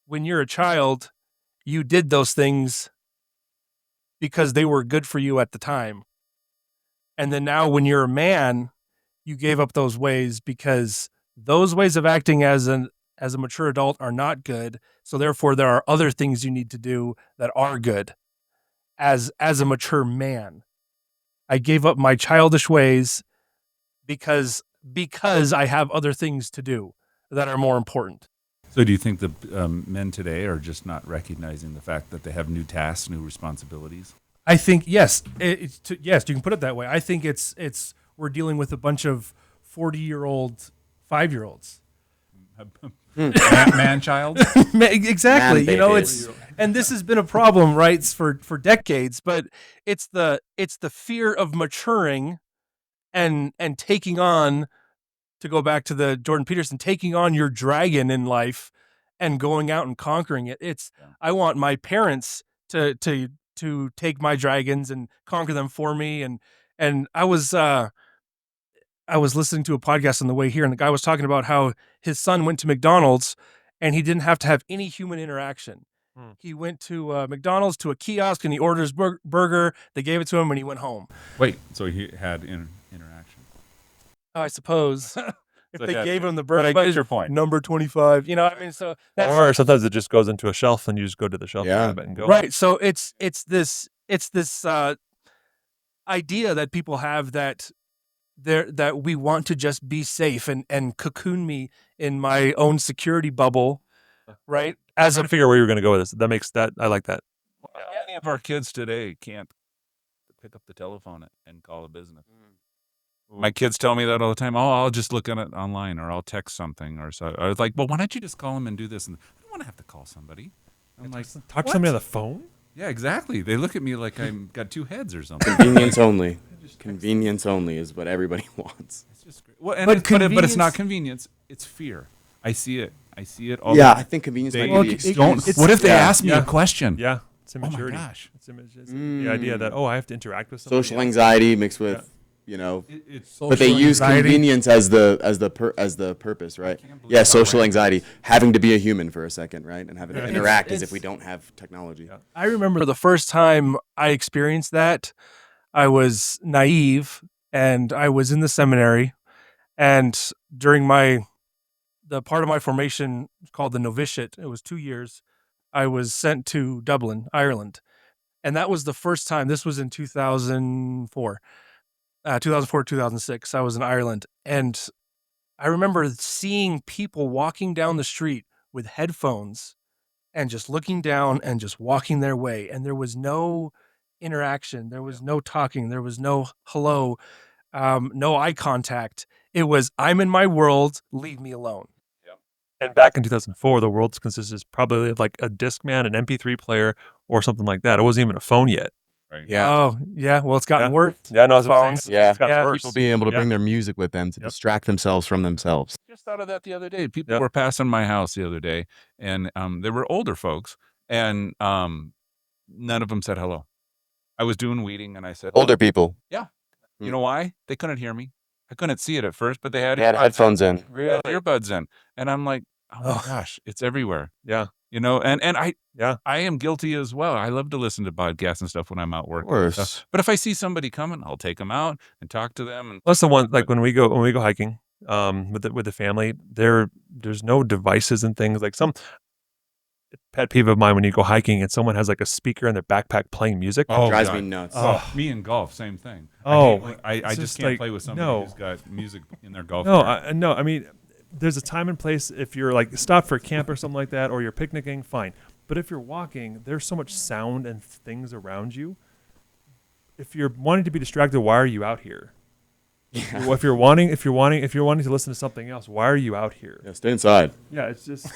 when you're a child, you did those things because they were good for you at the time. And then now when you're a man, you gave up those ways because those ways of acting as a mature adult are not good. So therefore there are other things you need to do that are good as a mature man. I gave up my childish ways because I have other things to do that are more important. So do you think the men today are just not recognizing the fact that they have new tasks, new responsibilities? I think yes, yes, you can put it that way. I think it's we're dealing with a bunch of 40-year-old 5-year-olds. Man-child? Exactly. Man, It's and this has been a problem, right, for decades. But it's the fear of maturing and taking on, to go back to the Jordan Peterson, taking on your dragon in life and going out and conquering it. I want my parents to take my dragons and conquer them for me. And I was listening to a podcast on the way here, and the guy was talking about how his son went to McDonald's and he didn't have to have any human interaction. He went to McDonald's, to a kiosk, and he orders burger. They gave it to him, and he went home. Wait, so he had interaction. I suppose if So they yeah, gave him the but burger, I get your point. number 25. I mean, so that's Or sometimes it just goes into a shelf and you just go to the shelf Yeah. and grab it and go. right. So it's this idea that people have that we want to just be safe and cocoon me in my own security bubble, right? As Trying to figure out where you're going to go with this. That makes that, I like that. Many of our kids today can't pick up the telephone and call a business. My kids tell me that all the time. Oh, I'll just look at it online, or I'll text something, or so. I was like, well, why don't you just call them and do this? And I don't want to have to call somebody. I'm like, Talk to what? somebody on the phone? Yeah, exactly. They look at me like I'm got two heads or something. Convenience only. Convenience only is what everybody wants. It's just great. Well, and But but it's not convenience- convenience. It's fear. I see it. all Yeah, the I think convenience They might be the it- extreme. don't. it's- What if they yeah, ask me yeah. a question? Yeah. It's Oh my immaturity. gosh. It's the idea that, I have to interact with somebody. Social anxiety mixed with, It's but they use anxiety. convenience as the purpose, right? can't believe Yeah, how social rampant anxiety, having to be a human for a second, right, and having to Yeah. interact as It's- if we don't have technology. Yeah. I remember the first time I experienced that, I was naive and I was in the seminary, and during my the part of my formation called the novitiate. It was 2 years. I was sent to Dublin, Ireland, and that was the first time. This was in 2004, 2006. I was in Ireland, and I remember seeing people walking down the street with headphones and just looking down and just walking their way, and there was no interaction, there was no talking, there was no hello, no eye contact. It was, I'm in my world, leave me alone. And back in 2004, the world consisted probably of like a Discman, an MP3 player, or something like that. It wasn't even a phone yet. Right. Yeah. Oh, yeah. Well, it's gotten Yeah. worse. Yeah, no, Phones. Yeah. It's gotten Yeah. worse. People being able to Yeah. bring their music with them to Yep. distract themselves from themselves. Just thought of that the other day. People Yep. were passing my house the other day, and they were older folks, and none of them said hello. I was doing weeding, and I said, Older people. You know why? They couldn't hear me. I couldn't see it at first, but they had headphones in. They had earbuds in, and I'm like, oh my Ugh. gosh, it's everywhere. Yeah. You know, and I Yeah. I am guilty as well. I love to listen to podcasts and stuff when I'm out Of working. and stuff. course. But if I see somebody coming, I'll take them out and talk to them. And Plus the one like when we go hiking with the family, there's no devices and things like some pet peeve of mine when you go hiking and someone has like a speaker in their backpack playing music. Drives God. me nuts. Oh. Me in golf, same thing. Oh, I it's just just can't like, play with somebody no. who's got music in their golf. No, cart. I mean, there's a time and place if you're like stop for camp or something like that, or you're picnicking, fine. But if you're walking, there's so much sound and things around you. If you're wanting to be distracted, why are you out here? Yeah. Well, if you're wanting to listen to something else, why are you out here? Yeah, stay inside. Yeah, it's just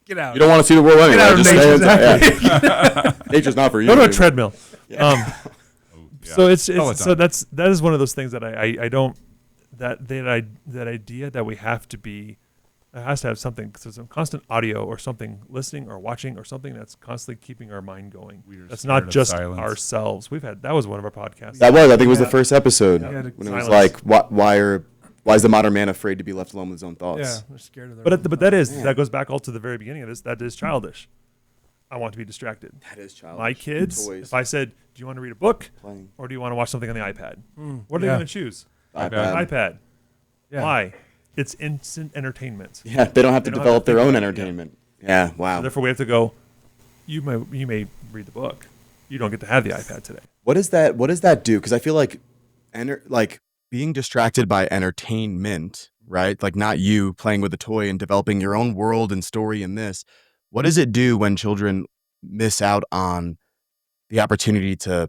Get out. You don't want to see the world Get out anyway. of Just nature. stay inside. Yeah. Nature's not for you. go to a dude. treadmill. Yeah. Oh, yeah. So it's All the so time. that is one of those things that I don't that idea that we have to be. It has to have something, so some constant audio or something, listening or watching or something that's constantly keeping our mind going. We are That's scared not of just silence. ourselves. That was one of our podcasts. That was, I think, it was the Yeah. first episode Yeah. when it was Silence. like, why is the modern man afraid to be left alone with his own thoughts? Yeah, they're scared of their But that is Yeah. that goes back all to the very beginning of this. That is childish. I want to be distracted. That is childish. My kids, Toys. if I said, "Do you want to read a book Playing or do you want to watch something on the iPad?" Mm, What are they yeah. going to choose? iPad. iPad. Yeah. Why? It's instant entertainment. Yeah, they don't have to They don't develop have to their think own about it, yeah. entertainment. Yeah, wow. So therefore, we have to go. You may read the book. You don't get to have the iPad today. What does that do? Because I feel like being distracted by entertainment, right? Like not you playing with a toy and developing your own world and story in this. What does it do when children miss out on the opportunity to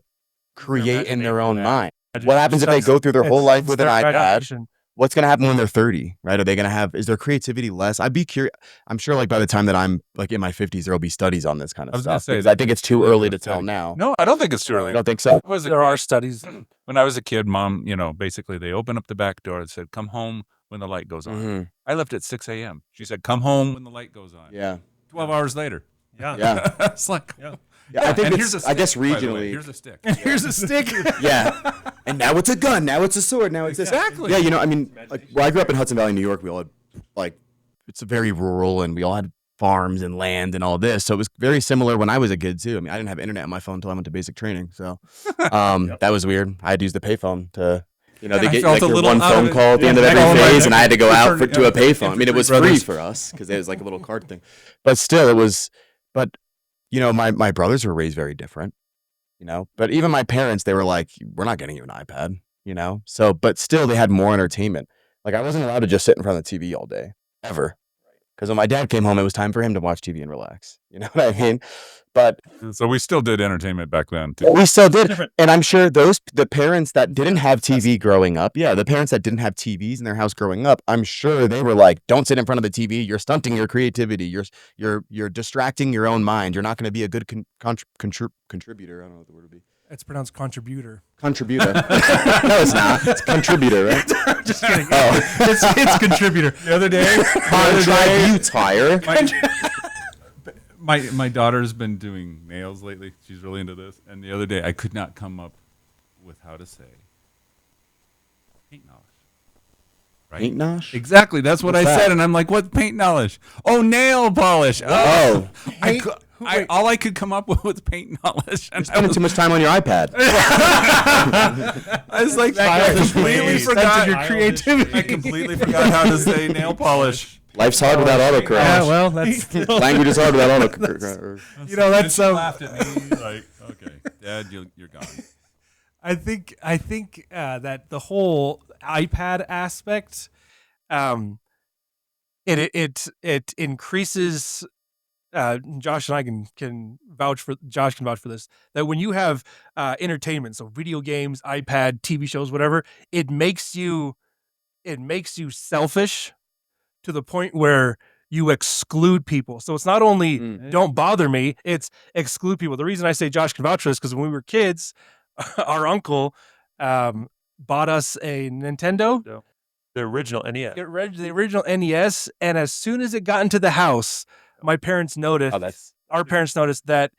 create in their own mind? What happens if they go through their whole life with an iPad? What's going to happen when they're 30, right? Are they going to is their creativity less? I'd be curious. I'm sure like by the time that I'm like in my 50s, there'll be studies on this kind I of was gonna stuff. say Because that- I think it's too early to tell now. No, I don't think it's too I early. don't think so. There are studies. When I was a kid, Mom, basically they opened up the back door and said, "Come home when the light goes on." Mhm. I left at 6 a.m. She said, "Come home when the light goes on." Yeah. 12 hours later. Yeah. Yeah. It's like, Yeah. Yeah, I think and it's, here's a I stick, guess by the way. regionally. Here's a stick. Here's a stick. Yeah. And now it's a gun. Now it's a sword. Now it's Exactly. this. Yeah, I mean, like, where I grew up in Hudson Valley, New York, we all had, like, it's very rural and we all had farms and land and all this. So it was very similar when I was a kid, too. I mean, I didn't have internet on my phone until I went to basic training. So that was weird. I had to use the payphone to, they I get felt like a your little one out of phone it. call at the Yeah, end of back every home, I phase and I had to go out returned- to a payphone. I mean, it was free brothers. for us because it was like a little card thing. But still, it was, my brothers were raised very different. But even my parents, they were like, we're not getting you an iPad, so, but still they had more entertainment. Like I wasn't allowed to just sit in front of the TV all day ever. Because when my dad came home, it was time for him to watch TV and relax. You know what I mean? But So we still did entertainment back then, too. we still did. Different. And I'm sure the parents that didn't have TV growing up, the parents that didn't have TVs in their house growing up, I'm sure they were like, don't sit in front of the TV. You're stunting your creativity. You're distracting your own mind. You're not going to be a good contributor. I don't know what the word would be. It's pronounced contributor. Contributor. No, it's not. It's contributor, right? Just kidding. Oh. It's contributor. The other day, Contributire. my daughter's been doing nails lately. She's really into this. And the other day, I could not come up with how to say paint polish. right? Paint nosh? Exactly. That's what What's I that? said. And I'm like, what paint knowledge? Oh, nail polish. Oh. All I could come up with was paint knowledge. And You're spending too much time on your iPad. I was like, I completely forgot your creativity. I completely forgot how to say nail polish. Life's hard without autocorrect. Yeah, well, that's Language is hard without autocorrect. that's so. Laughed at me like, okay, Dad, you're gone. I think that the whole iPad aspect, it increases. Josh and I can vouch for this. That when you have entertainment, so video games, iPad, TV shows, whatever, it makes you selfish to the point where you exclude people. So it's not only don't bother me, it's exclude people. The reason I say Josh can vouch for this because when we were kids, our uncle bought us a Nintendo. The original NES. The original NES, and as soon as it got into the house, my parents noticed. Our parents noticed that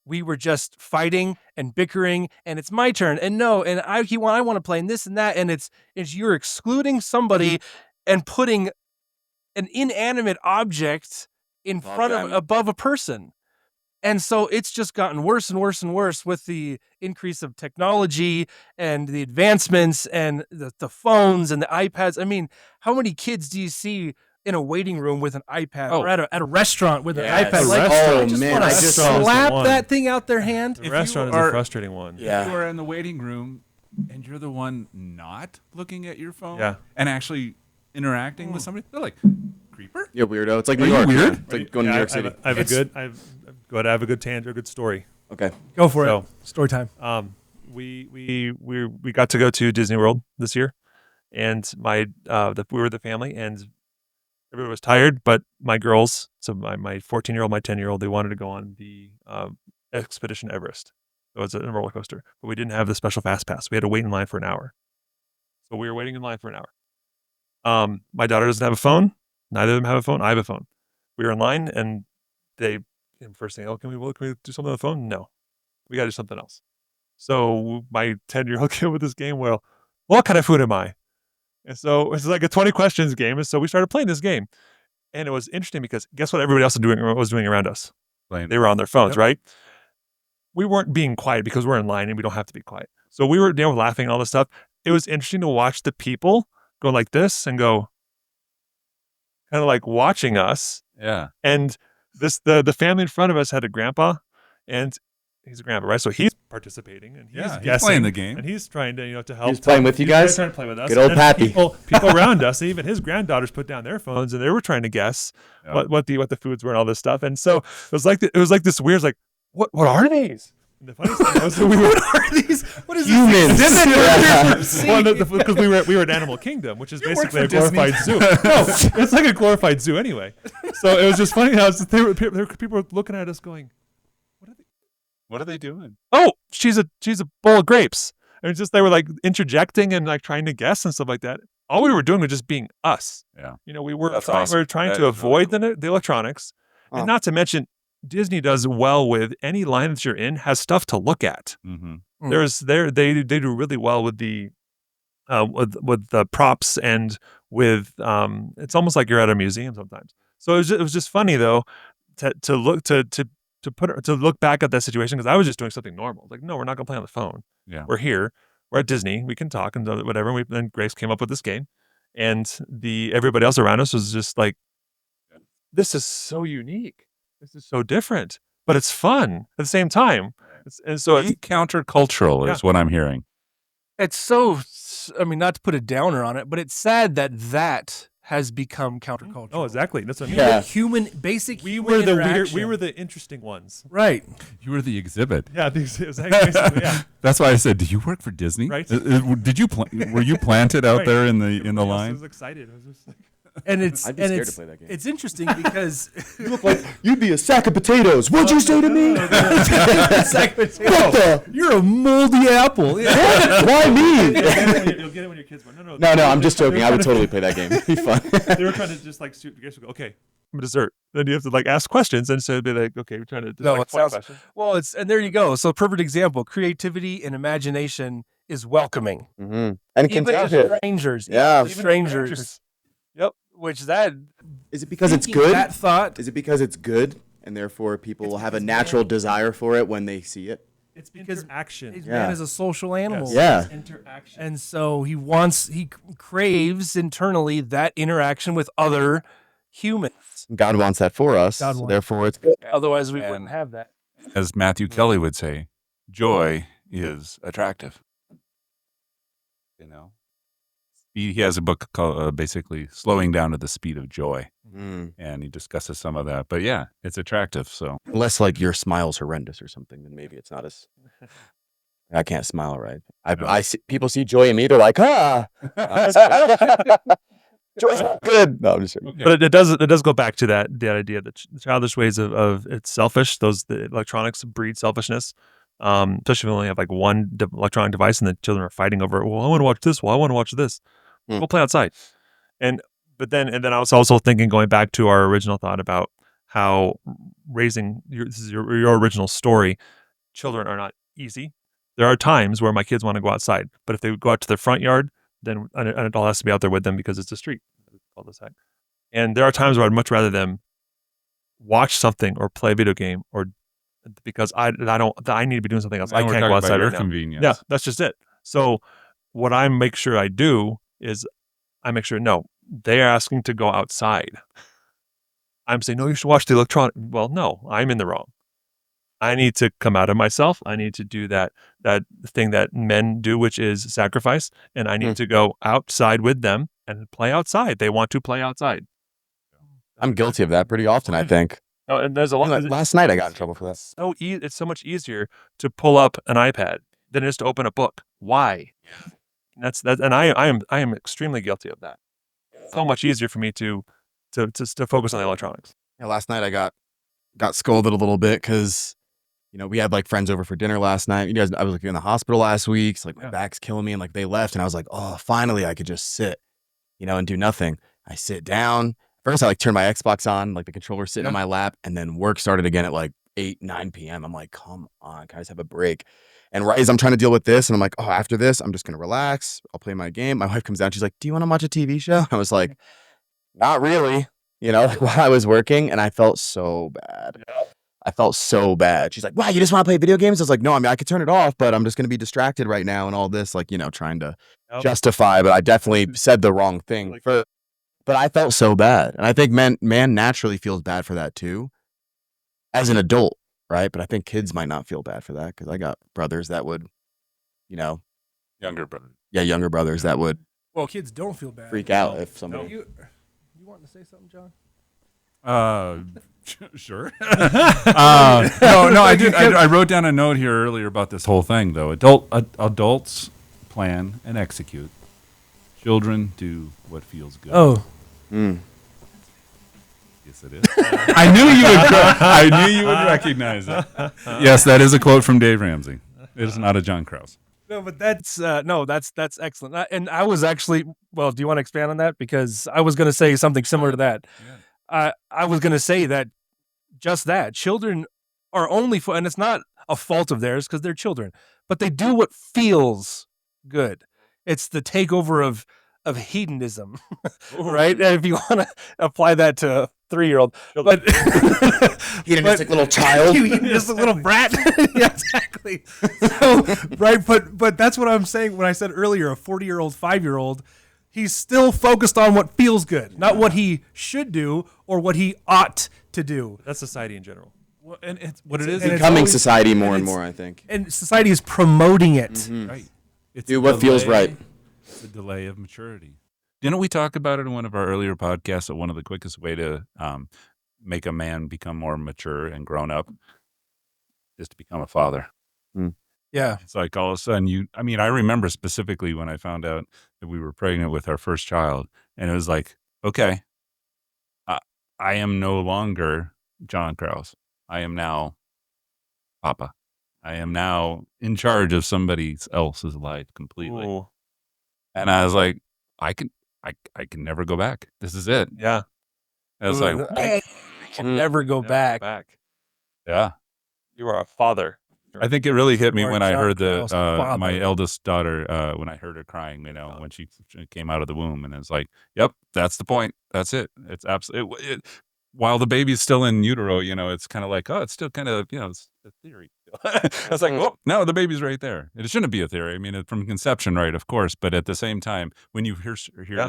we were just fighting and bickering, and it's my turn, and I want to play in this and that, and it's you're excluding somebody and putting an inanimate object above a person. And so it's just gotten worse and worse and worse with the increase of technology and the advancements and the phones and the iPads. I mean, how many kids do you see in a waiting room with an iPad or at a restaurant with an iPad? Like, oh man, I just slap that thing out their hand. The restaurant is a frustrating one. Yeah. If you are in the waiting room and you're the one not looking at your phone and actually interacting with somebody, they're like, creeper? Yeah, weirdo. It's like New you York. weird? It's like going to New York City. I have a good tangent, a good story. Okay. Go for it. Story time. We got to go to Disney World this year, and we were the family, and everybody was tired, but my girls, so my 14-year-old, my 10-year-old, they wanted to go on the Expedition Everest. It was a roller coaster, but we didn't have the special fast pass. We had to wait in line for an hour. So we were waiting in line for an hour. My daughter doesn't have a phone. Neither of them have a phone. I have a phone. We were in line, and they first thing, can we do something on the phone? No, we got to do something else. So my 10-year-old came with this game. Well, what kind of food am I? And so it's like a 20 questions game. And so we started playing this game, and it was interesting because guess what everybody else was doing around us? They were on their phones, right? We weren't being quiet because we're in line and we don't have to be quiet. So we were laughing and all this stuff. It was interesting to watch the people go like this and go kind of like watching us. Yeah. And the family in front of us had a grandpa, and he's a grandpa, right? So he's participating and he's guessing, playing the game, and he's trying to to help. He's playing with you guys. Trying to play with us. Good old And Pappy. People around us, and even his granddaughters put down their phones, and they were trying to guess what the foods were and all this stuff. And so it was like this weird, like what are these? And the funny thing was, what are these? What is Humans. this? Because we were at Animal Kingdom, which is basically a glorified zoo. No, it's like a glorified zoo anyway. So it was just funny how people were looking at us going, what are they doing? oh, she's a bowl of grapes. And it's just they were like interjecting and like trying to guess and stuff like that. All we were doing was just being us. Yeah. We were That's trying, awesome. we were trying That to is avoid really the electronics, and not to mention Disney does well with any line that you're in has stuff to look at. Mm-hmm. They do really well with the with the props and with it's almost like you're at a museum sometimes. So it was just funny though to look back at that situation, because I was just doing something normal. Like, no, we're not gonna play on the phone. Yeah. We're here. We're at Disney. We can talk and whatever. And then Grace came up with this game, and everybody else around us was just like, "This is so unique. This is so different, but it's fun at the same time." And so it's Countercultural is what I'm hearing. It's so, I mean, not to put a downer on it, but it's sad that has become countercultural. oh, exactly. That's what I mean. Yeah. Basic We human were the weird. interaction. We were the interesting ones. Right. You were the exhibit. Yeah, basically, yeah. That's why I said, "Do you work for Disney?" Right. Did you were you planted out Right. there in the Everybody else line? was excited. I was just like, And it's I'd be and scared it's, to play that game. It's interesting because You look like you'd be a sack of potatoes. What'd you say to me? you're a moldy apple. Why me? you'll get it when your kids go. No. No, I'm just joking. I would totally play that game. It'd be fun. They were trying to just like shoot. Go, okay, I'm a dessert. Then you have to like ask questions, and so it'd be like, okay, we're trying to. No, like, it sounds- question. Well, and there you go. So perfect example. Creativity and imagination is welcoming. And Even to contagious. strangers. Yeah. Even strangers. Yep. Which that Is it because it's thinking good? That thought. Is it because it's good, and therefore people will have a natural desire for it when they see it? It's because action. man is a social animal. Yeah. Interaction. And so he craves internally that interaction with other humans. God wants that for us. God So wants- therefore, it's good. Otherwise, we And- wouldn't have that. As Matthew Kelly would say, joy is attractive. You know, he has a book called basically Slowing Down to the Speed of Joy, and he discusses some of that. But yeah, it's attractive. So Unless like your smile's horrendous or something, then maybe it's not as. I can't smile right. I see, people see joy in me. They're like, joy's not good. No, I'm just kidding. But it does go back to that idea that the childish ways of it's selfish. The electronics breed selfishness. Especially if you only have like one electronic device and the children are fighting over it. Well, I want to watch this. Well, I want to watch this. We'll play outside. And then I was also thinking, going back to our original thought about how raising this is your original story. Children are not easy. There are times where my kids want to go outside, but if they go out to their front yard, then an adult has to be out there with them because it's a street, cul-de-sac. And there are times where I'd much rather them watch something or play a video game, or because I need to be doing something else. I can't go outside right now. Convenience. Yeah, that's just it. So what I make sure I do is I make sure, no, they're asking to go outside. I'm saying, no, you should watch the electronic. Well, no, I'm in the wrong. I need to come out of myself. I need to do that thing that men do, which is sacrifice. And I need to go outside with them and play outside. They want to play outside. I'm guilty of that pretty often, I think. Oh, and there's a lot. Last night I got in trouble for that. It's so much easier to pull up an iPad than it is to open a book. Why? That's and I am extremely guilty of that. So much easier for me to focus on the electronics. Yeah, last night I got scolded a little bit because, we had like friends over for dinner last night. I was like in the hospital last week, so like my back's killing me, and like they left, and I was like, oh, finally I could just sit, and do nothing. I sit down. First I like turned my Xbox on, like the controller sitting on my lap, and then work started again at like 9 p.m. I'm like, come on, can I just have a break? And right as I'm trying to deal with this, and I'm like, oh, after this, I'm just gonna relax. I'll play my game. My wife comes down, she's like, do you want to watch a TV show? I was like, not really, while I was working, and I felt so bad. I felt so bad. She's like, wow, you just want to play video games? I was like, no, I mean, I could turn it off, but I'm just going to be distracted right now and all this, like, trying to justify, but I definitely said the wrong thing. But I felt so bad. And I think man naturally feels bad for that too, as an adult, right? But I think kids might not feel bad for that because I got brothers that would, Younger brother. Yeah, younger brothers that would Well, kids don't feel bad. freak out if somebody... You want to say something, John? Sure. No, I did. I wrote down a note here earlier about this whole thing, though. Adults plan and execute. Children do what feels good. Oh. Yes, it is. I knew you would recognize it. Yes, that is a quote from Dave Ramsey. It is not a John Krause. No, but that's excellent. And I was actually, well, do you want to expand on that? Because I was going to say something similar to that. Yeah. I was going to say that children are only and it's not a fault of theirs because they're children, but they do what feels good. It's the takeover of hedonism, right? And if you want to apply that to a 3-year-old, but hedonistic little child, hedonistic little brat. Yeah, exactly. So, right, but that's what I'm saying when I said earlier, a 40-year-old, 5-year-old, he's still focused on what feels good, not what he should do or what he ought to do. That's society in general. Well, and it's what it is. And becoming always, society more and more, I think. And society is promoting it. Mm-hmm. Right. It's do what feels right. It's a delay of maturity. Didn't we talk about it in one of our earlier podcasts that one of the quickest way to make a man become more mature and grown up is to become a father? Yeah. It's like all of a sudden I remember specifically when I found out that we were pregnant with our first child, and it was like, okay, I am no longer John Krause. I am now Papa. I am now in charge of somebody else's life completely. Ooh. And I was like, I can never go back. This is it. Yeah. And it's like, I can never go back. yeah. You are a father. I think it really hit me Smart when I John heard Krause, my father. eldest daughter, when I heard her crying, when she came out of the womb, and it was like, yep, that's the point. That's it. It's absolutely, while the baby's still in utero, it's kind of like, oh, it's still kind of, it's a theory. I was like, oh, no, the baby's right there. It shouldn't be a theory. I mean, from conception, right, of course. But at the same time, when you hear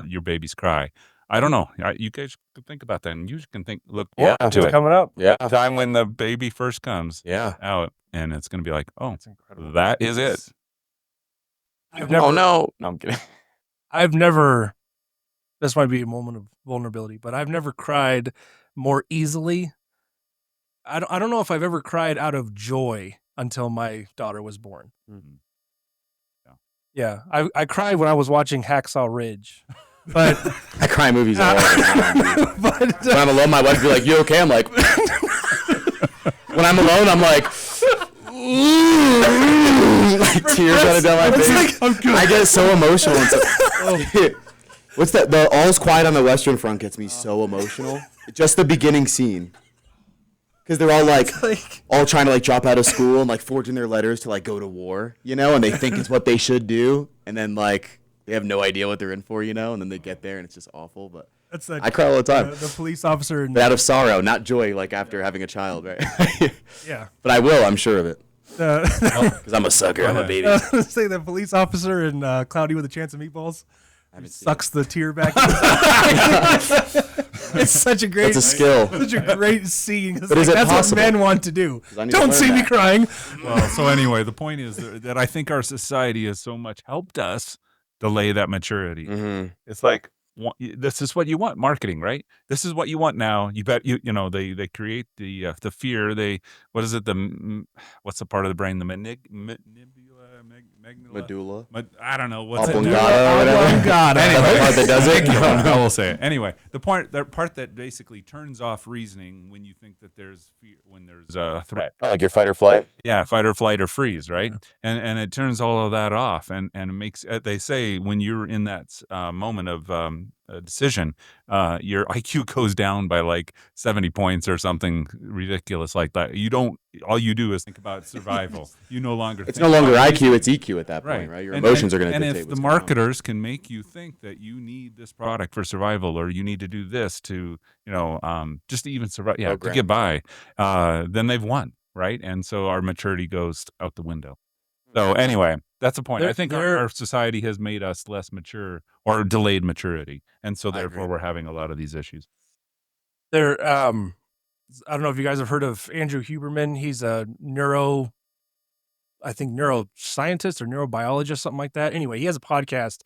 your baby's cry, I don't know. You guys can think about that, and you can look forward to It's it. coming up. Yeah. Time when the baby first comes Yeah. out, and it's going to be like, oh, That's incredible. that is it. I've Oh never, no. No, I'm kidding. I've never. This might be a moment of vulnerability, but I've never cried more easily. I don't know if I've ever cried out of joy until my daughter was born. Mhm. Yeah, I cried when I was watching Hacksaw Ridge, but I cry in movies all the time. but When I'm alone, my wife will be like, "You okay?" I'm like, when I'm alone, I'm like, like tears running down my face. I get so emotional. What's that? The All's Quiet on the Western Front gets me so emotional. Just the beginning scene. Because they're all all trying to drop out of school and forging their letters to go to war, and they think it's what they should do, and then they have no idea what they're in for, and then they get there and it's just awful. But that's I cry all the time. The police officer. But out of sorrow, not joy, after having a child, right? Yeah. But I will, I'm sure of it. The, Because I'm a sucker, I'm a baby. say the police officer in Cloudy with a Chance of Meatballs haven't seen sucks the tear back. It's such a great, That's a skill. such a great scene. But is it that's possible? what men want to do. 'Cause I need to Don't learn see me that. crying. Well, so anyway, the point is that I think our society has so much helped us delay that maturity. Mm-hmm. It's like, this is what you want, marketing, right? This is what you want now. You bet they create the fear. What is it? What's the part of the brain? The Medulla. I don't know what's it. Oblongata or whatever. Oblongata. Anyway, the part that does it. I will say it anyway. The part that basically turns off reasoning when you think that there's fear, when there's a threat. Like your fight or flight. Yeah, fight or flight or freeze, right? And it turns all of that off, and it makes. They say when you're in that moment of a decision, your IQ goes down by 70 points or something ridiculous like that. All you do is think about survival. You no longer. It's think no longer about IQ, it's EQ at that point, right? Your emotions are going to and dictate if the what's going on. marketers can make you think that you need this product for survival, or you need to do this to, just to even survive, to Program. get by, then they've won, right? And so our maturity goes out the window. So anyway, that's the point. I think our society has made us less mature or delayed maturity, and so therefore we're having a lot of these issues. There, I don't know if you guys have heard of Andrew Huberman. He's a neuroscientist or neurobiologist, something like that. Anyway, he has a podcast,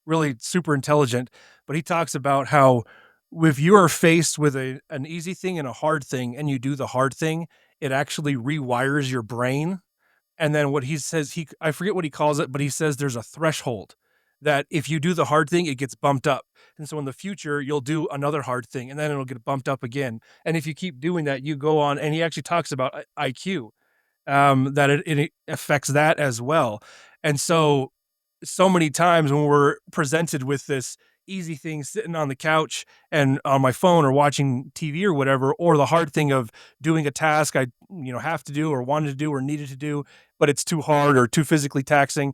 really super intelligent, but he talks about how if you are faced with an easy thing and a hard thing, and you do the hard thing, it actually rewires your brain. And then what he says, I forget what he calls it, but he says there's a threshold that if you do the hard thing, it gets bumped up. And so in the future, you'll do another hard thing, and then it'll get bumped up again. And if you keep doing that, you go on. And he actually talks about IQ, that it affects that as well. And so many times when we're presented with this easy thing sitting on the couch and on my phone or watching TV or whatever, or the hard thing of doing a task I have to do or wanted to do or needed to do, but it's too hard or too physically taxing.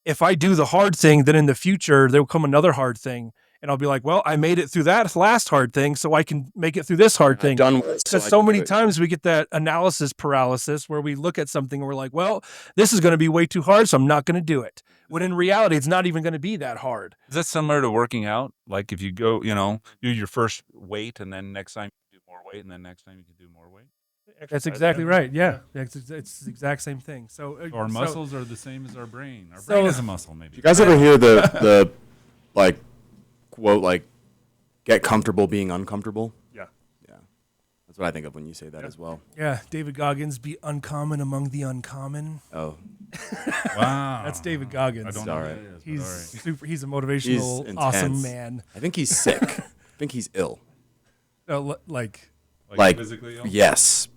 If I do the hard thing, then in the future there will come another hard thing, and I'll be like, well, I made it through that last hard thing, so I can make it through this hard thing. Done with it, Because I so can many do it. times we get that analysis paralysis where we look at something and we're like, well, this is going to be way too hard, so I'm not going to do it. When in reality, it's not even going to be that hard. Is that similar to working out? Like if you go, do your first weight, and then next time you do more weight, and then next time you can do more weight. That's exactly right. Yeah, it's the exact same thing. So Our muscles are the same as our brain. Our So- brain is a muscle, maybe. You guys ever hear the quote, get comfortable being uncomfortable? Yeah. Yeah. That's what I think of when you say that as well. Yeah, David Goggins, be uncommon among the uncommon. Oh, Wow. That's David Goggins. I don't know All what right. that is, but He's all right. super. He's a motivational, He's awesome intense. man. I think he's sick. I think he's ill. Like Like, physically ill? yes.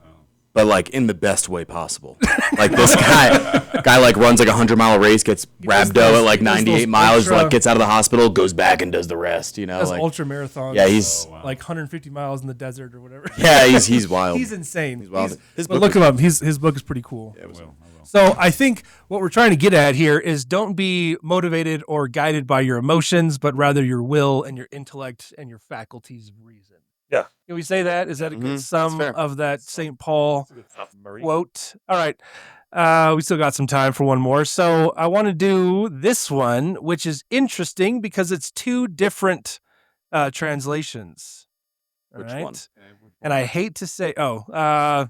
but like in the best way possible. Like this guy like runs like 100-mile race, gets rhabdo at like 98 miles, like gets out of the hospital, goes back and does the rest. You know, Does like ultra marathons. yeah, he's like 150 miles in the desert or whatever. yeah, he's wild. He's insane. He's wild. But look him up. His book is pretty cool. Yeah, So I think what we're trying to get at here is don't be motivated or guided by your emotions, but rather your will and your intellect and your faculties of reason. Yeah. Can we say that? Is that a good sum fair. of that St. Paul Marie. quote? All right. We still got some time for one more. So I want to do this one, which is interesting because it's two different translations. All Which right. one? And I hate to say, we're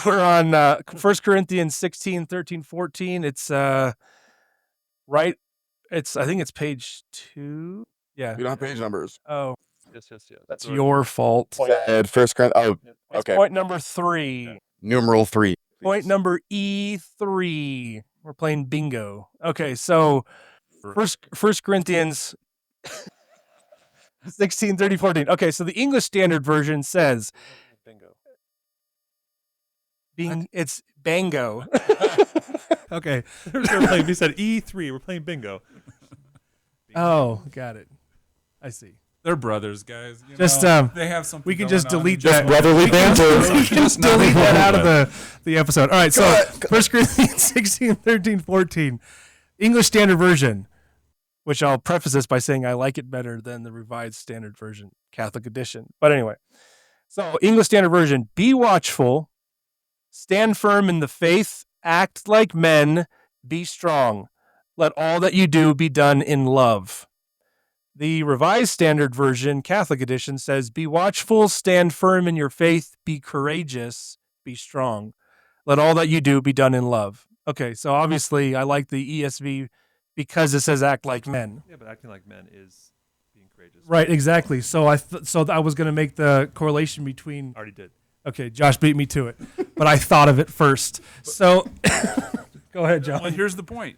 on 1 Corinthians 16, 13, 14. It's right. I think it's page 2. Yeah. We don't have page numbers. Oh, Yes. that's your fault. At First Corinthians. Oh, It's okay. point number 3. Numeral 3. Point number E3. We're playing bingo. Okay, so First Corinthians 16, 13, 14. Okay, so the English Standard Version says Bingo. it's bango. Okay. We said E3. We're playing bingo. Oh, got it. I see. They're brothers, guys. You Just, know, they have something. We can going just on. delete Just that. brotherly banter. We can just delete that out of the episode. All right, so 1 Corinthians 16, 13, 14. English Standard Version, which I'll preface this by saying I like it better than the Revised Standard Version, Catholic Edition. But anyway, so English Standard Version, be watchful, stand firm in the faith, act like men, be strong. Let all that you do be done in love. The Revised Standard Version, Catholic Edition, says, be watchful, stand firm in your faith, be courageous, be strong. Let all that you do be done in love. Okay, so obviously I like the ESV because it says act like men. Yeah, but acting like men is being courageous. Right, exactly. So I was going to make the correlation between... Already did. Okay, Josh beat me to it, but I thought of it first. So go ahead, John. Well, here's the point.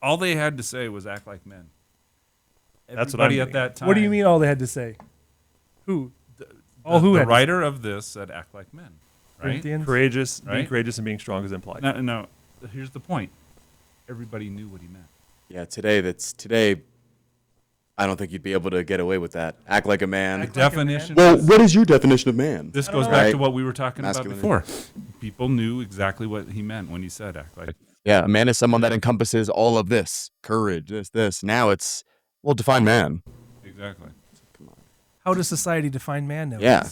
All they had to say was act like men. That's what I'm Everybody at thinking. that time. What do you mean all they had to say? Who? Who The had to writer of this said act like men. Right? Corinthians? Courageous, being Right? courageous and being strong is implied. No. Here's the point. Everybody knew what he meant. Yeah, today. I don't think you'd be able to get away with that. Act like a man. Definition. Well, what is your definition of man? This goes know. back Right. to what we were talking Masculinity. about before. People knew exactly what he meant when he said act like. Yeah, a man is someone that encompasses all of this. Courage, this. Now it's, well, define man. Exactly. How does society define man now? Yeah.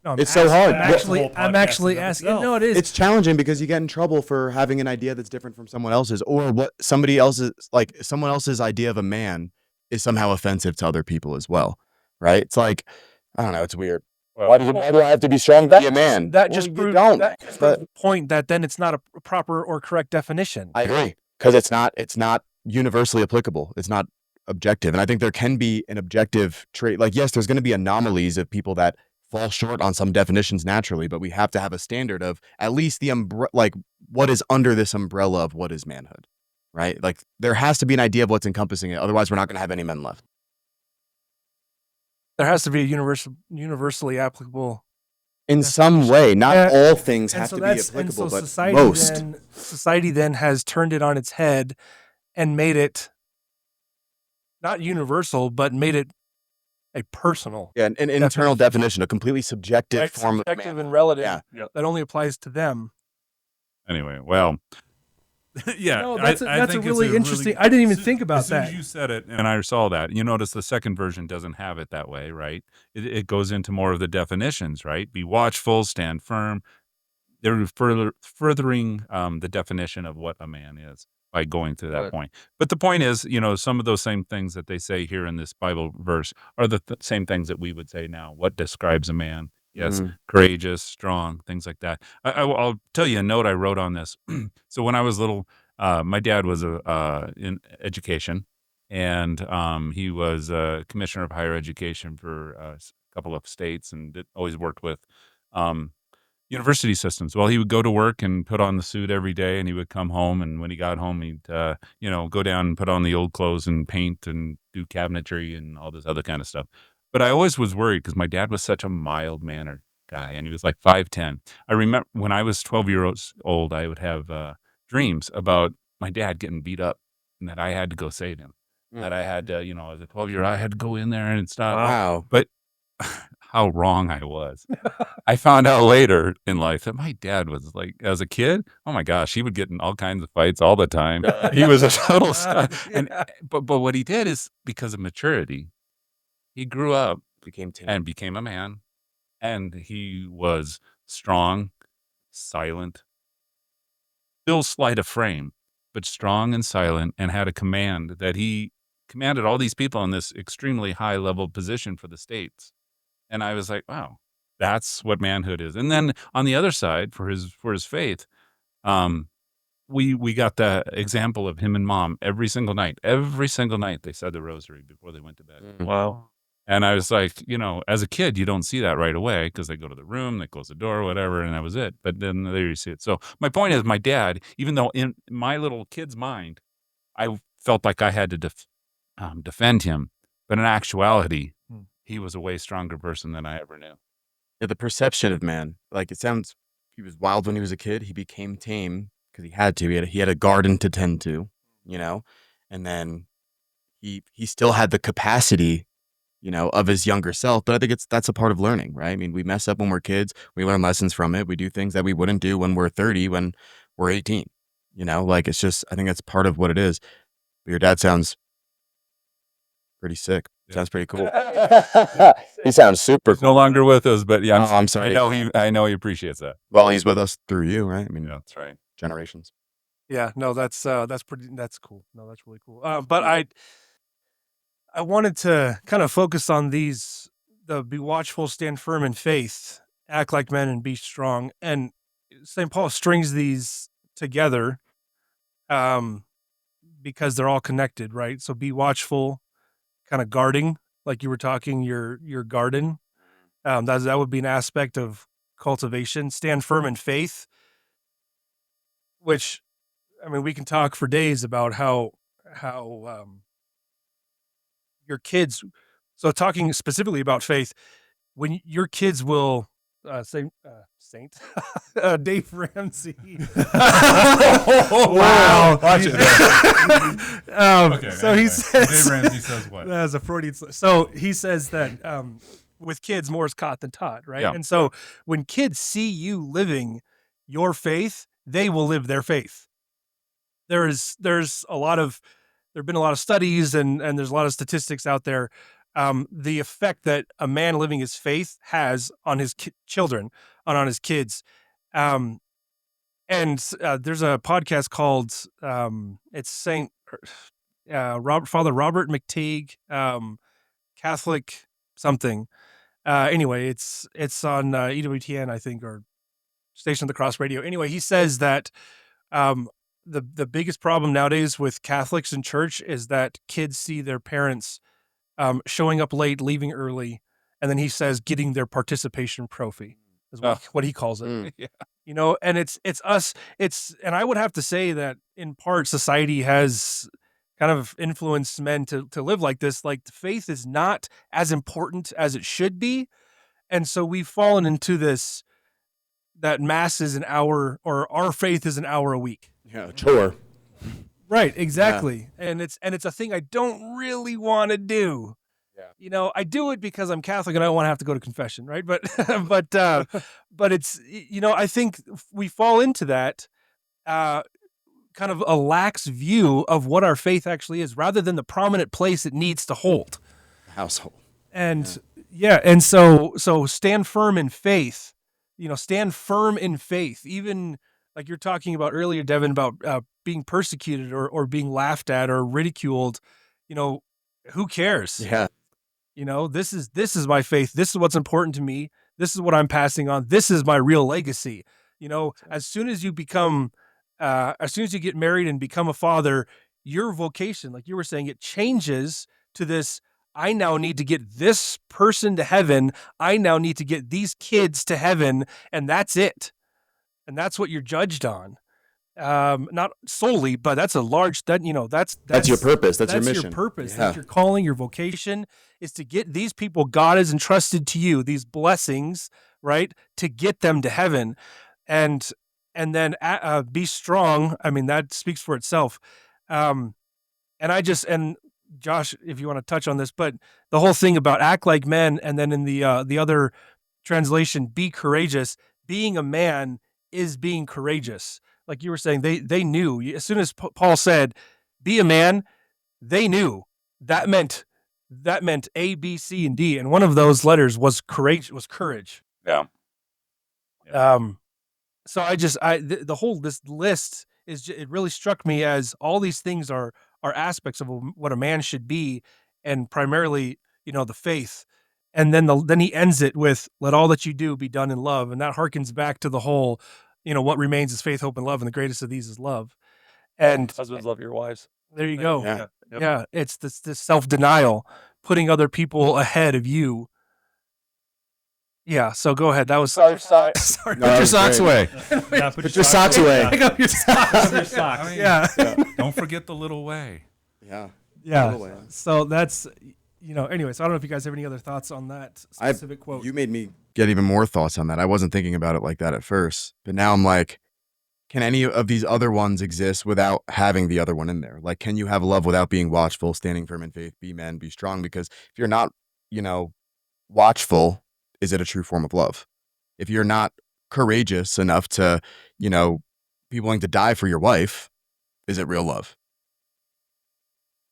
No, It's so hard. I'm That's actually, the whole I'm podcast actually in asking. itself. No, it is. It's challenging because you get in trouble for having an idea that's different from someone else's, or what somebody else's, like someone else's idea of a man is somehow offensive to other people as well, right? It's like, I don't know, it's weird. Why do I have to be strong to be a man? That Well, just you proves don't. that just But- proves the point that then it's not a proper or correct definition. I agree, because it's not universally applicable. It's not objective, and I think there can be an objective trait. Like, yes, there's going to be anomalies of people that fall short on some definitions naturally, but we have to have a standard of at least the like what is under this umbrella of what is manhood, right? Like there has to be an idea of what's encompassing it. Otherwise, we're not going to have any men left. There has to be a universally applicable. In some way, not Yeah. all things And have so to be that's and applicable, so but society most. society then has turned it on its head and made it not universal, but made it a personal, Yeah, an internal definition, a completely subjective right? form of Subjective man. and relative Yeah. that only applies to them. Anyway, well, yeah. No, that's I a think it's really interesting. I didn't even think about as soon that. as you said it, and I saw that. You notice the second version doesn't have it that way, right? It goes into more of the definitions, right? Be watchful, stand firm. They're furthering the definition of what a man is by going to that Right. point. But the point is, some of those same things that they say here in this Bible verse are the same things that we would say now. What describes a man? Yes, courageous, strong, things like that. I'll tell you a note I wrote on this. So when I was little, my dad was in education, and he was a commissioner of higher education for a couple of states, and always worked with university systems. Well, he would go to work and put on the suit every day, and he would come home, and when he got home, he'd go down and put on the old clothes and paint and do cabinetry and all this other kind of stuff. But I always was worried because my dad was such a mild-mannered guy, and he was like 5'10". I remember when I was 12 years old, I would have dreams about my dad getting beat up, and that I had to go save him. That I had to, as a 12-year-old, I had to go in there and stop. Wow. But how wrong I was. I found out later in life that my dad was like, as a kid, oh my gosh, he would get in all kinds of fights all the time. He was a total stud. And but what he did is, because of maturity, he grew up Became tame. and became a man, and he was strong, silent, still slight of frame, but strong and silent, and had a command that he commanded all these people in this extremely high level position for the states. And I was like, wow, that's what manhood is. And then on the other side, for his faith, we got the example of him and mom every single night. Every single night they said the rosary before they went to bed. Wow. And I was like, as a kid, you don't see that right away because they go to the room, they close the door, whatever, and that was it. But then there you see it. So my point is, my dad, even though in my little kid's mind, I felt like I had to defend him, but in actuality, he was a way stronger person than I ever knew. Yeah, the perception of man, like it sounds, he was wild when he was a kid. He became tame because he had to. He had a garden to tend to, and then he still had the capacity, of his younger self. But I think that's a part of learning, right? I mean, we mess up when we're kids. We learn lessons from it. We do things that we wouldn't do when we're 30, when we're 18. Like it's just, I think that's part of what it is. But your dad sounds pretty sick. Yeah. Sounds pretty cool. He sounds super He's no longer with us, but yeah, I'm sorry. I know he appreciates that. Well, he's with us through you, right? I mean, Yeah, that's right. generations. Yeah, no, that's cool. No, that's really cool. But I wanted to kind of focus on the be watchful, stand firm in faith, act like men, and be strong. And St. Paul strings these together because they're all connected, right? So be watchful, kind of guarding, like you were talking, your garden. That would be an aspect of cultivation. Stand firm in faith, which, I mean, we can talk for days about how your kids. So talking specifically about faith, when your kids will Saint Dave Ramsey. Wow. Watch it. So he says, Dave Ramsey says what? That's a Freudian. So he says that with kids, more is caught than taught, right? Yeah. And so when kids see you living your faith, they will live their faith. There's been a lot of studies and there's a lot of statistics out there. The effect that a man living his faith has on his children, on his kids. And there's a podcast called it's Father Robert McTeague, Catholic something. Anyway, it's on EWTN, I think, or Station of the Cross Radio. Anyway, he says that the biggest problem nowadays with Catholics in church is that kids see their parents showing up late, leaving early, and then he says getting their participation trophy is what he calls it. Yeah. And it's us. And I would have to say that in part society has kind of influenced men to live like this. Like faith is not as important as it should be, and so we've fallen into this that mass is an hour, or our faith is an hour a week. Yeah, chore. Right, exactly. Yeah. And it's a thing I don't really want to do. Yeah. I do it because I'm Catholic and I don't want to have to go to confession, right? But but it's I think we fall into that kind of a lax view of what our faith actually is, rather than the prominent place it needs to hold. Household. And and so stand firm in faith. Stand firm in faith, even like you're talking about earlier, Devin, about being persecuted or being laughed at or ridiculed. Who cares? Yeah. This is my faith. This is what's important to me. This is what I'm passing on. This is my real legacy. As soon as you become, as soon as you get married and become a father, your vocation, like you were saying, it changes to this. I now need to get this person to heaven. I now need to get these kids to heaven, and that's it. And that's what you're judged on. Not solely, but that's a large, that's your purpose. That's your mission. Your purpose. Yeah. That's your calling. Your vocation is to get these people God has entrusted to you, these blessings, right, to get them to heaven, and then be strong. I mean, that speaks for itself. Um, and Josh, if you want to touch on this, but the whole thing about act like men, and then in the other translation, be courageous. Being a man is being courageous. Like you were saying, they knew as soon as Paul said, "Be a man," they knew that meant A, B, C, and D, and one of those letters was courage. Yeah. So the whole this list it really struck me as all these things are aspects of what a man should be, and primarily the faith, and then he ends it with let all that you do be done in love, and that harkens back to the whole what remains is faith, hope, and love, and the greatest of these is love. And Husbands, love your wives. there you go. Yeah. Yep. Yeah, it's this self-denial, putting other people ahead of you. Yeah, so go ahead. That was sorry. No, Put that your was socks great. away. Yeah, Put your socks away. Pick up your socks. Your socks. I mean, Yeah. Don't forget the little way. Yeah. Yeah. Totally. So that's anyway, so I don't know if you guys have any other thoughts on that specific quote. You made me get even more thoughts on that. I wasn't thinking about it like that at first, but now I'm like, can any of these other ones exist without having the other one in there? Like, can you have love without being watchful, standing firm in faith, be men, be strong? Because if you're not, watchful, is it a true form of love? If you're not courageous enough to, be willing to die for your wife, is it real love?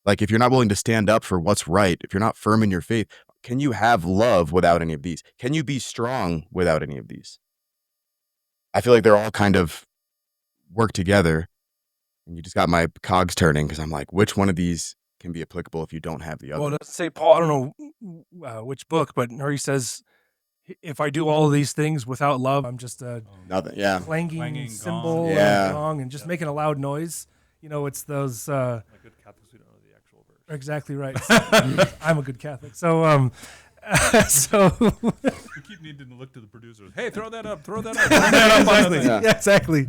Like, if you're not willing to stand up for what's right, if you're not firm in your faith, can you have love without any of these? Can you be strong without any of these? I feel like they're all kind of work together, and you just got my cogs turning, because I'm like, which one of these can be applicable if you don't have the other? Well, does say Paul, I don't know which book, but he says, if I do all of these things without love, I'm just a Nothing. Yeah. clanging cymbal gong. and Yeah. gong and just making a loud noise. It's those My good Catholics, we don't know the actual verse. exactly right. I'm a good Catholic. So so We keep needing to look to the producers. Hey, throw that up. Throw that up. Bring that up. On the thing. yeah, exactly.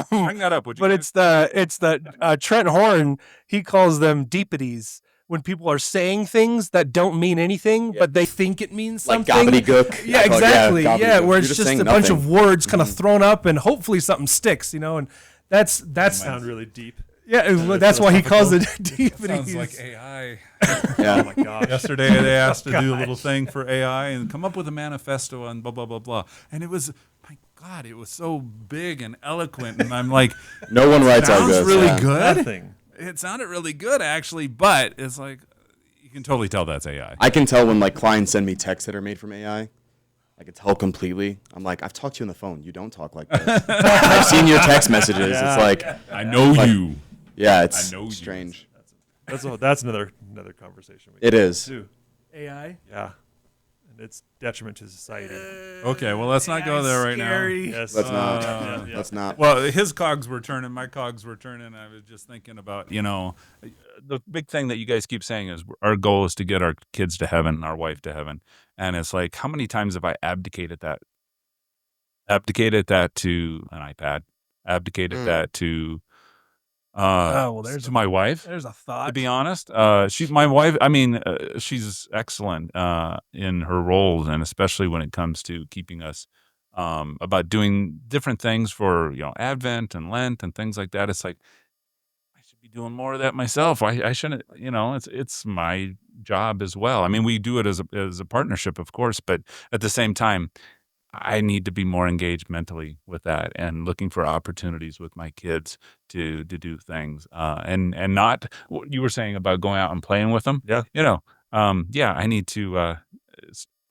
Bring that up. Would you? But it's the Trent Horn, he calls them deepities, when people are saying things that don't mean anything, but they think it means Like something. gobbledygook. Yeah, I call it, exactly. Yeah, gobbledygook. where You're it's just saying a bunch of nothing. words kind of thrown up, and hopefully something sticks. And that's Sound really deep. yeah. That's why he calls it deepities. Sounds like AI. Yeah. Oh my gosh. Yesterday they asked to do a little thing for AI and come up with a manifesto and blah blah blah blah. And it was, my God, it was so big and eloquent. And I'm like, No one writes out sounds good. really Yeah. good. Nothing. It sounded really good actually, but it's like you can totally tell that's AI. I can tell when clients send me texts that are made from AI. I can tell completely. I'm like, I've talked to you on the phone. You don't talk like this. I've seen your text messages. Yeah. It's like, I know you. yeah, it's I know you. strange. That's another conversation. It is. Too. AI. Yeah. And it's detriment to society. Okay, well let's not go there right now. Yes. Let's not. yeah. Let's not. Well, his cogs were turning, my cogs were turning. I was just thinking about, the big thing that you guys keep saying is our goal is to get our kids to heaven, our wife to heaven. And it's like, how many times have I abdicated that? Abdicated that to an iPad. Abdicated that to there's to my wife. There's a To thought. be honest, she's my wife. I mean, she's excellent in her roles, and especially when it comes to keeping us about doing different things for Advent and Lent and things like that. It's like I should be doing more of that myself. I shouldn't. It's my job as well. I mean, we do it as a partnership, of course, but at the same time, I need to be more engaged mentally with that and looking for opportunities with my kids to do things and not what you were saying about going out and playing with them. Yeah. I need to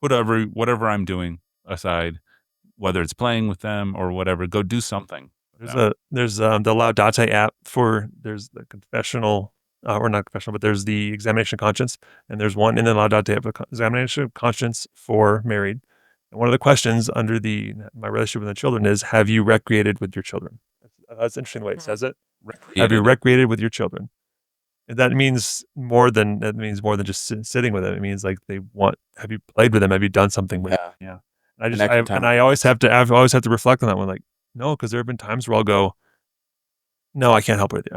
put whatever I'm doing aside, whether it's playing with them or whatever. Go do something. There's the Laudate app there's the confessional or not confessional, but there's the examination of conscience, and there's one in the Laudate app, examination of conscience for married. And one of the questions under my relationship with the children is, have you recreated with your children? That's an interesting way it says it. Have you recreated with your children? And that means more than just sitting with them. It means like have you played with them? Have you done something with them? Yeah. And I always have to reflect on that one. Like, no, because there have been times where I'll go, no, I can't help with you.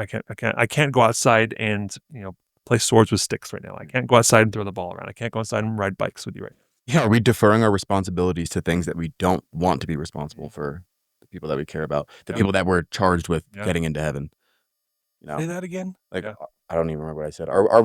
I can't go outside and play swords with sticks right now. I can't go outside and throw the ball around. I can't go outside and ride bikes with you right now. Yeah, are we deferring our responsibilities to things that we don't want to be responsible for? The people that we care about, the people that we're charged with getting into heaven. You know, Say that again. like I don't even remember what I said. Are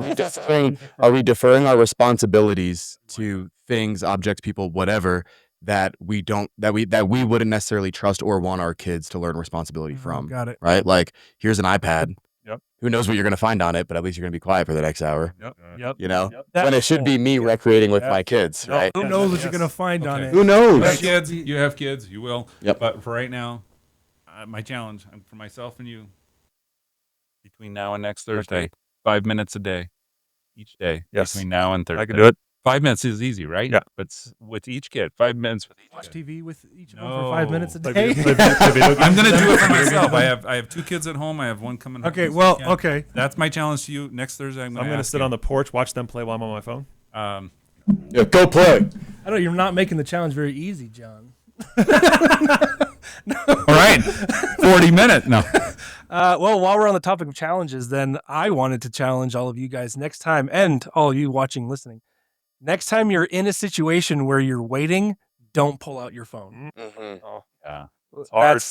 we deferring our responsibilities to things, objects, people, whatever that we don't that we wouldn't necessarily trust or want our kids to learn responsibility from? Got it. Right? Like, here's an iPad. Yep. Who knows what you're going to find on it, but at least you're going to be quiet for the next hour. Yep. You know, That- when it should be me recreating with my kids, No. right? Who knows what you're gonna find on it? Who knows? You have kids, you will. Yep. But for right now, my challenge for myself and you, between now and next Thursday, 5 minutes a day, each day. Yes. Between now and Thursday. I can do it. 5 minutes is easy, right? Yeah. But with each kid, 5 minutes with each Watch kid. TV with each of them for 5 minutes a No. day. I'm gonna do it for myself. I have 2 kids at home. I have one coming home. Okay, this well, weekend. okay. That's my challenge to you. Next Thursday, I'm gonna sit on the porch, watch them play while I'm on my phone. Yeah, go play. I know you're not making the challenge very easy, John. All right, 40 minutes. No. Well, while we're on the topic of challenges, then I wanted to challenge all of you guys next time, and all you watching, listening. Next time you're in a situation where you're waiting, don't pull out your phone. Yeah. hard.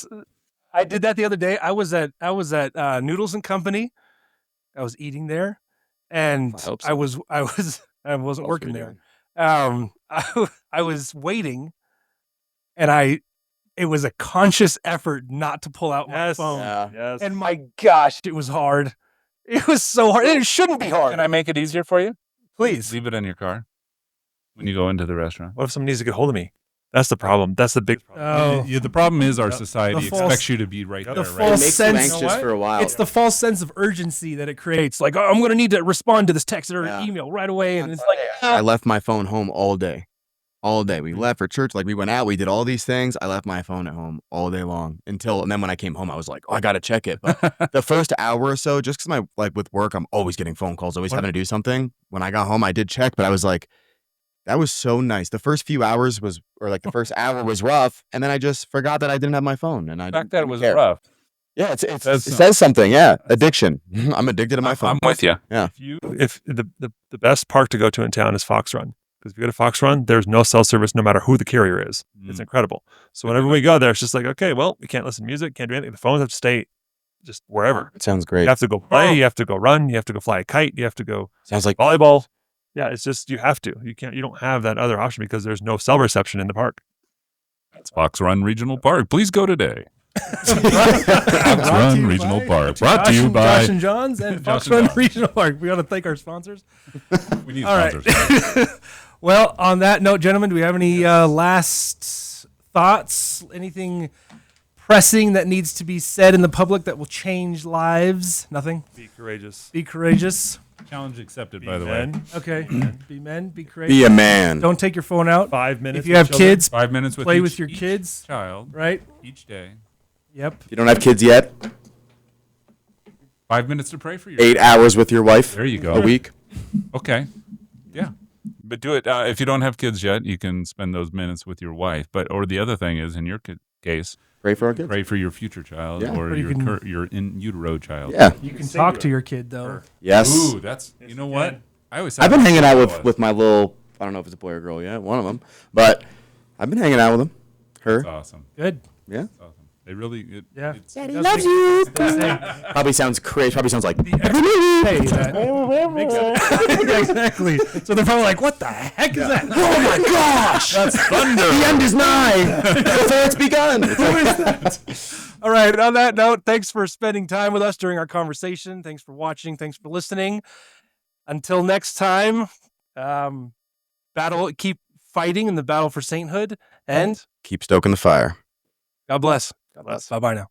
I did that the other day. I was at Noodles and Company. I was eating there, and I hope so. I wasn't What else working were you there. I was waiting, and it was a conscious effort not to pull out my phone. Yeah. Yes. And my gosh, it was hard. It was so hard. And it shouldn't be hard. Can I make it easier for you? Please. Leave it in your car when you go into the restaurant. What if someone needs to get hold of me? That's the problem. That's the big problem. Oh, The problem is our Yep. society The false- expects you to be right The there, false right? It makes you sense- anxious You know what? for a while. it's the false sense of urgency that it creates. Like, oh, I'm going to need to respond to this text or Yeah. email right away. And it's like, I left my phone home all day. All day. We left for church. Like, we went out. We did all these things. I left my phone at home all day long and then when I came home, I was like, oh, I got to check it. But the first hour or so, just because with work, I'm always getting phone calls, always having to do something. When I got home, I did check, but I was like, that was so nice. The first few hours the first hour was rough. And then I just forgot that I didn't have my phone. And The fact that it was care. rough. Yeah, it Says says something. Yeah. Addiction. I'm addicted to my phone. I'm with you. If the best park to go to in town is Fox Run. Because if you go to Fox Run, there's no cell service no matter who the carrier is. It's incredible. So whenever we go there, it's just like, okay, well, we can't listen to music, can't do anything. The phones have to stay just wherever. It sounds great. You have to go play, you have to go run, you have to go fly a kite, you have to go Sounds like volleyball. Yeah, it's just you have to. You don't have that other option because there's no cell reception in the park. That's Fox Run Regional Park. Please go today. Fox Run Regional Park. Brought to you by Josh and John's and Fox and Run John's. Regional Park. We got to thank our sponsors. We need All right. sponsors. Well, on that note, gentlemen, do we have any last thoughts? Anything pressing that needs to be said in the public that will change lives? Nothing? Be courageous. Be courageous. Challenge accepted, Be by the men. way. Okay. Be men. Be courageous. be a man. Don't take your phone out. 5 minutes. If you have with children. kids, 5 minutes with play each, with your each kids. child Right? each day. Yep. If you don't have kids yet, 5 minutes to pray for your 8 hours with your wife There you go. a week. Okay. Yeah. But do it. If you don't have kids yet, you can spend those minutes with your wife. Or the other thing is, in your case, Pray for our kids. pray for your future child Yeah. or Or you your can- your in utero child. Yeah. You can talk to your kid, though. Yes. Ooh, that's, you know what? I always I've been hanging out with with my little, I don't know if it's a boy or girl yet, one of them, but I've been hanging out with him. Her. That's awesome. Good. Yeah. That's awesome. They really, Yeah. it's, Daddy loves you. Say, Probably sounds crazy. Probably sounds like, hey, that makes sense. Exactly. So they're probably like, what the heck is that? oh my gosh. that's thunder. The end is nigh before it's begun. All right. On that note, thanks for spending time with us during our conversation. Thanks for watching. Thanks for listening. Until next time, keep fighting in the battle for sainthood, and Keep stoking the fire. God bless. God bless. Bye-bye now.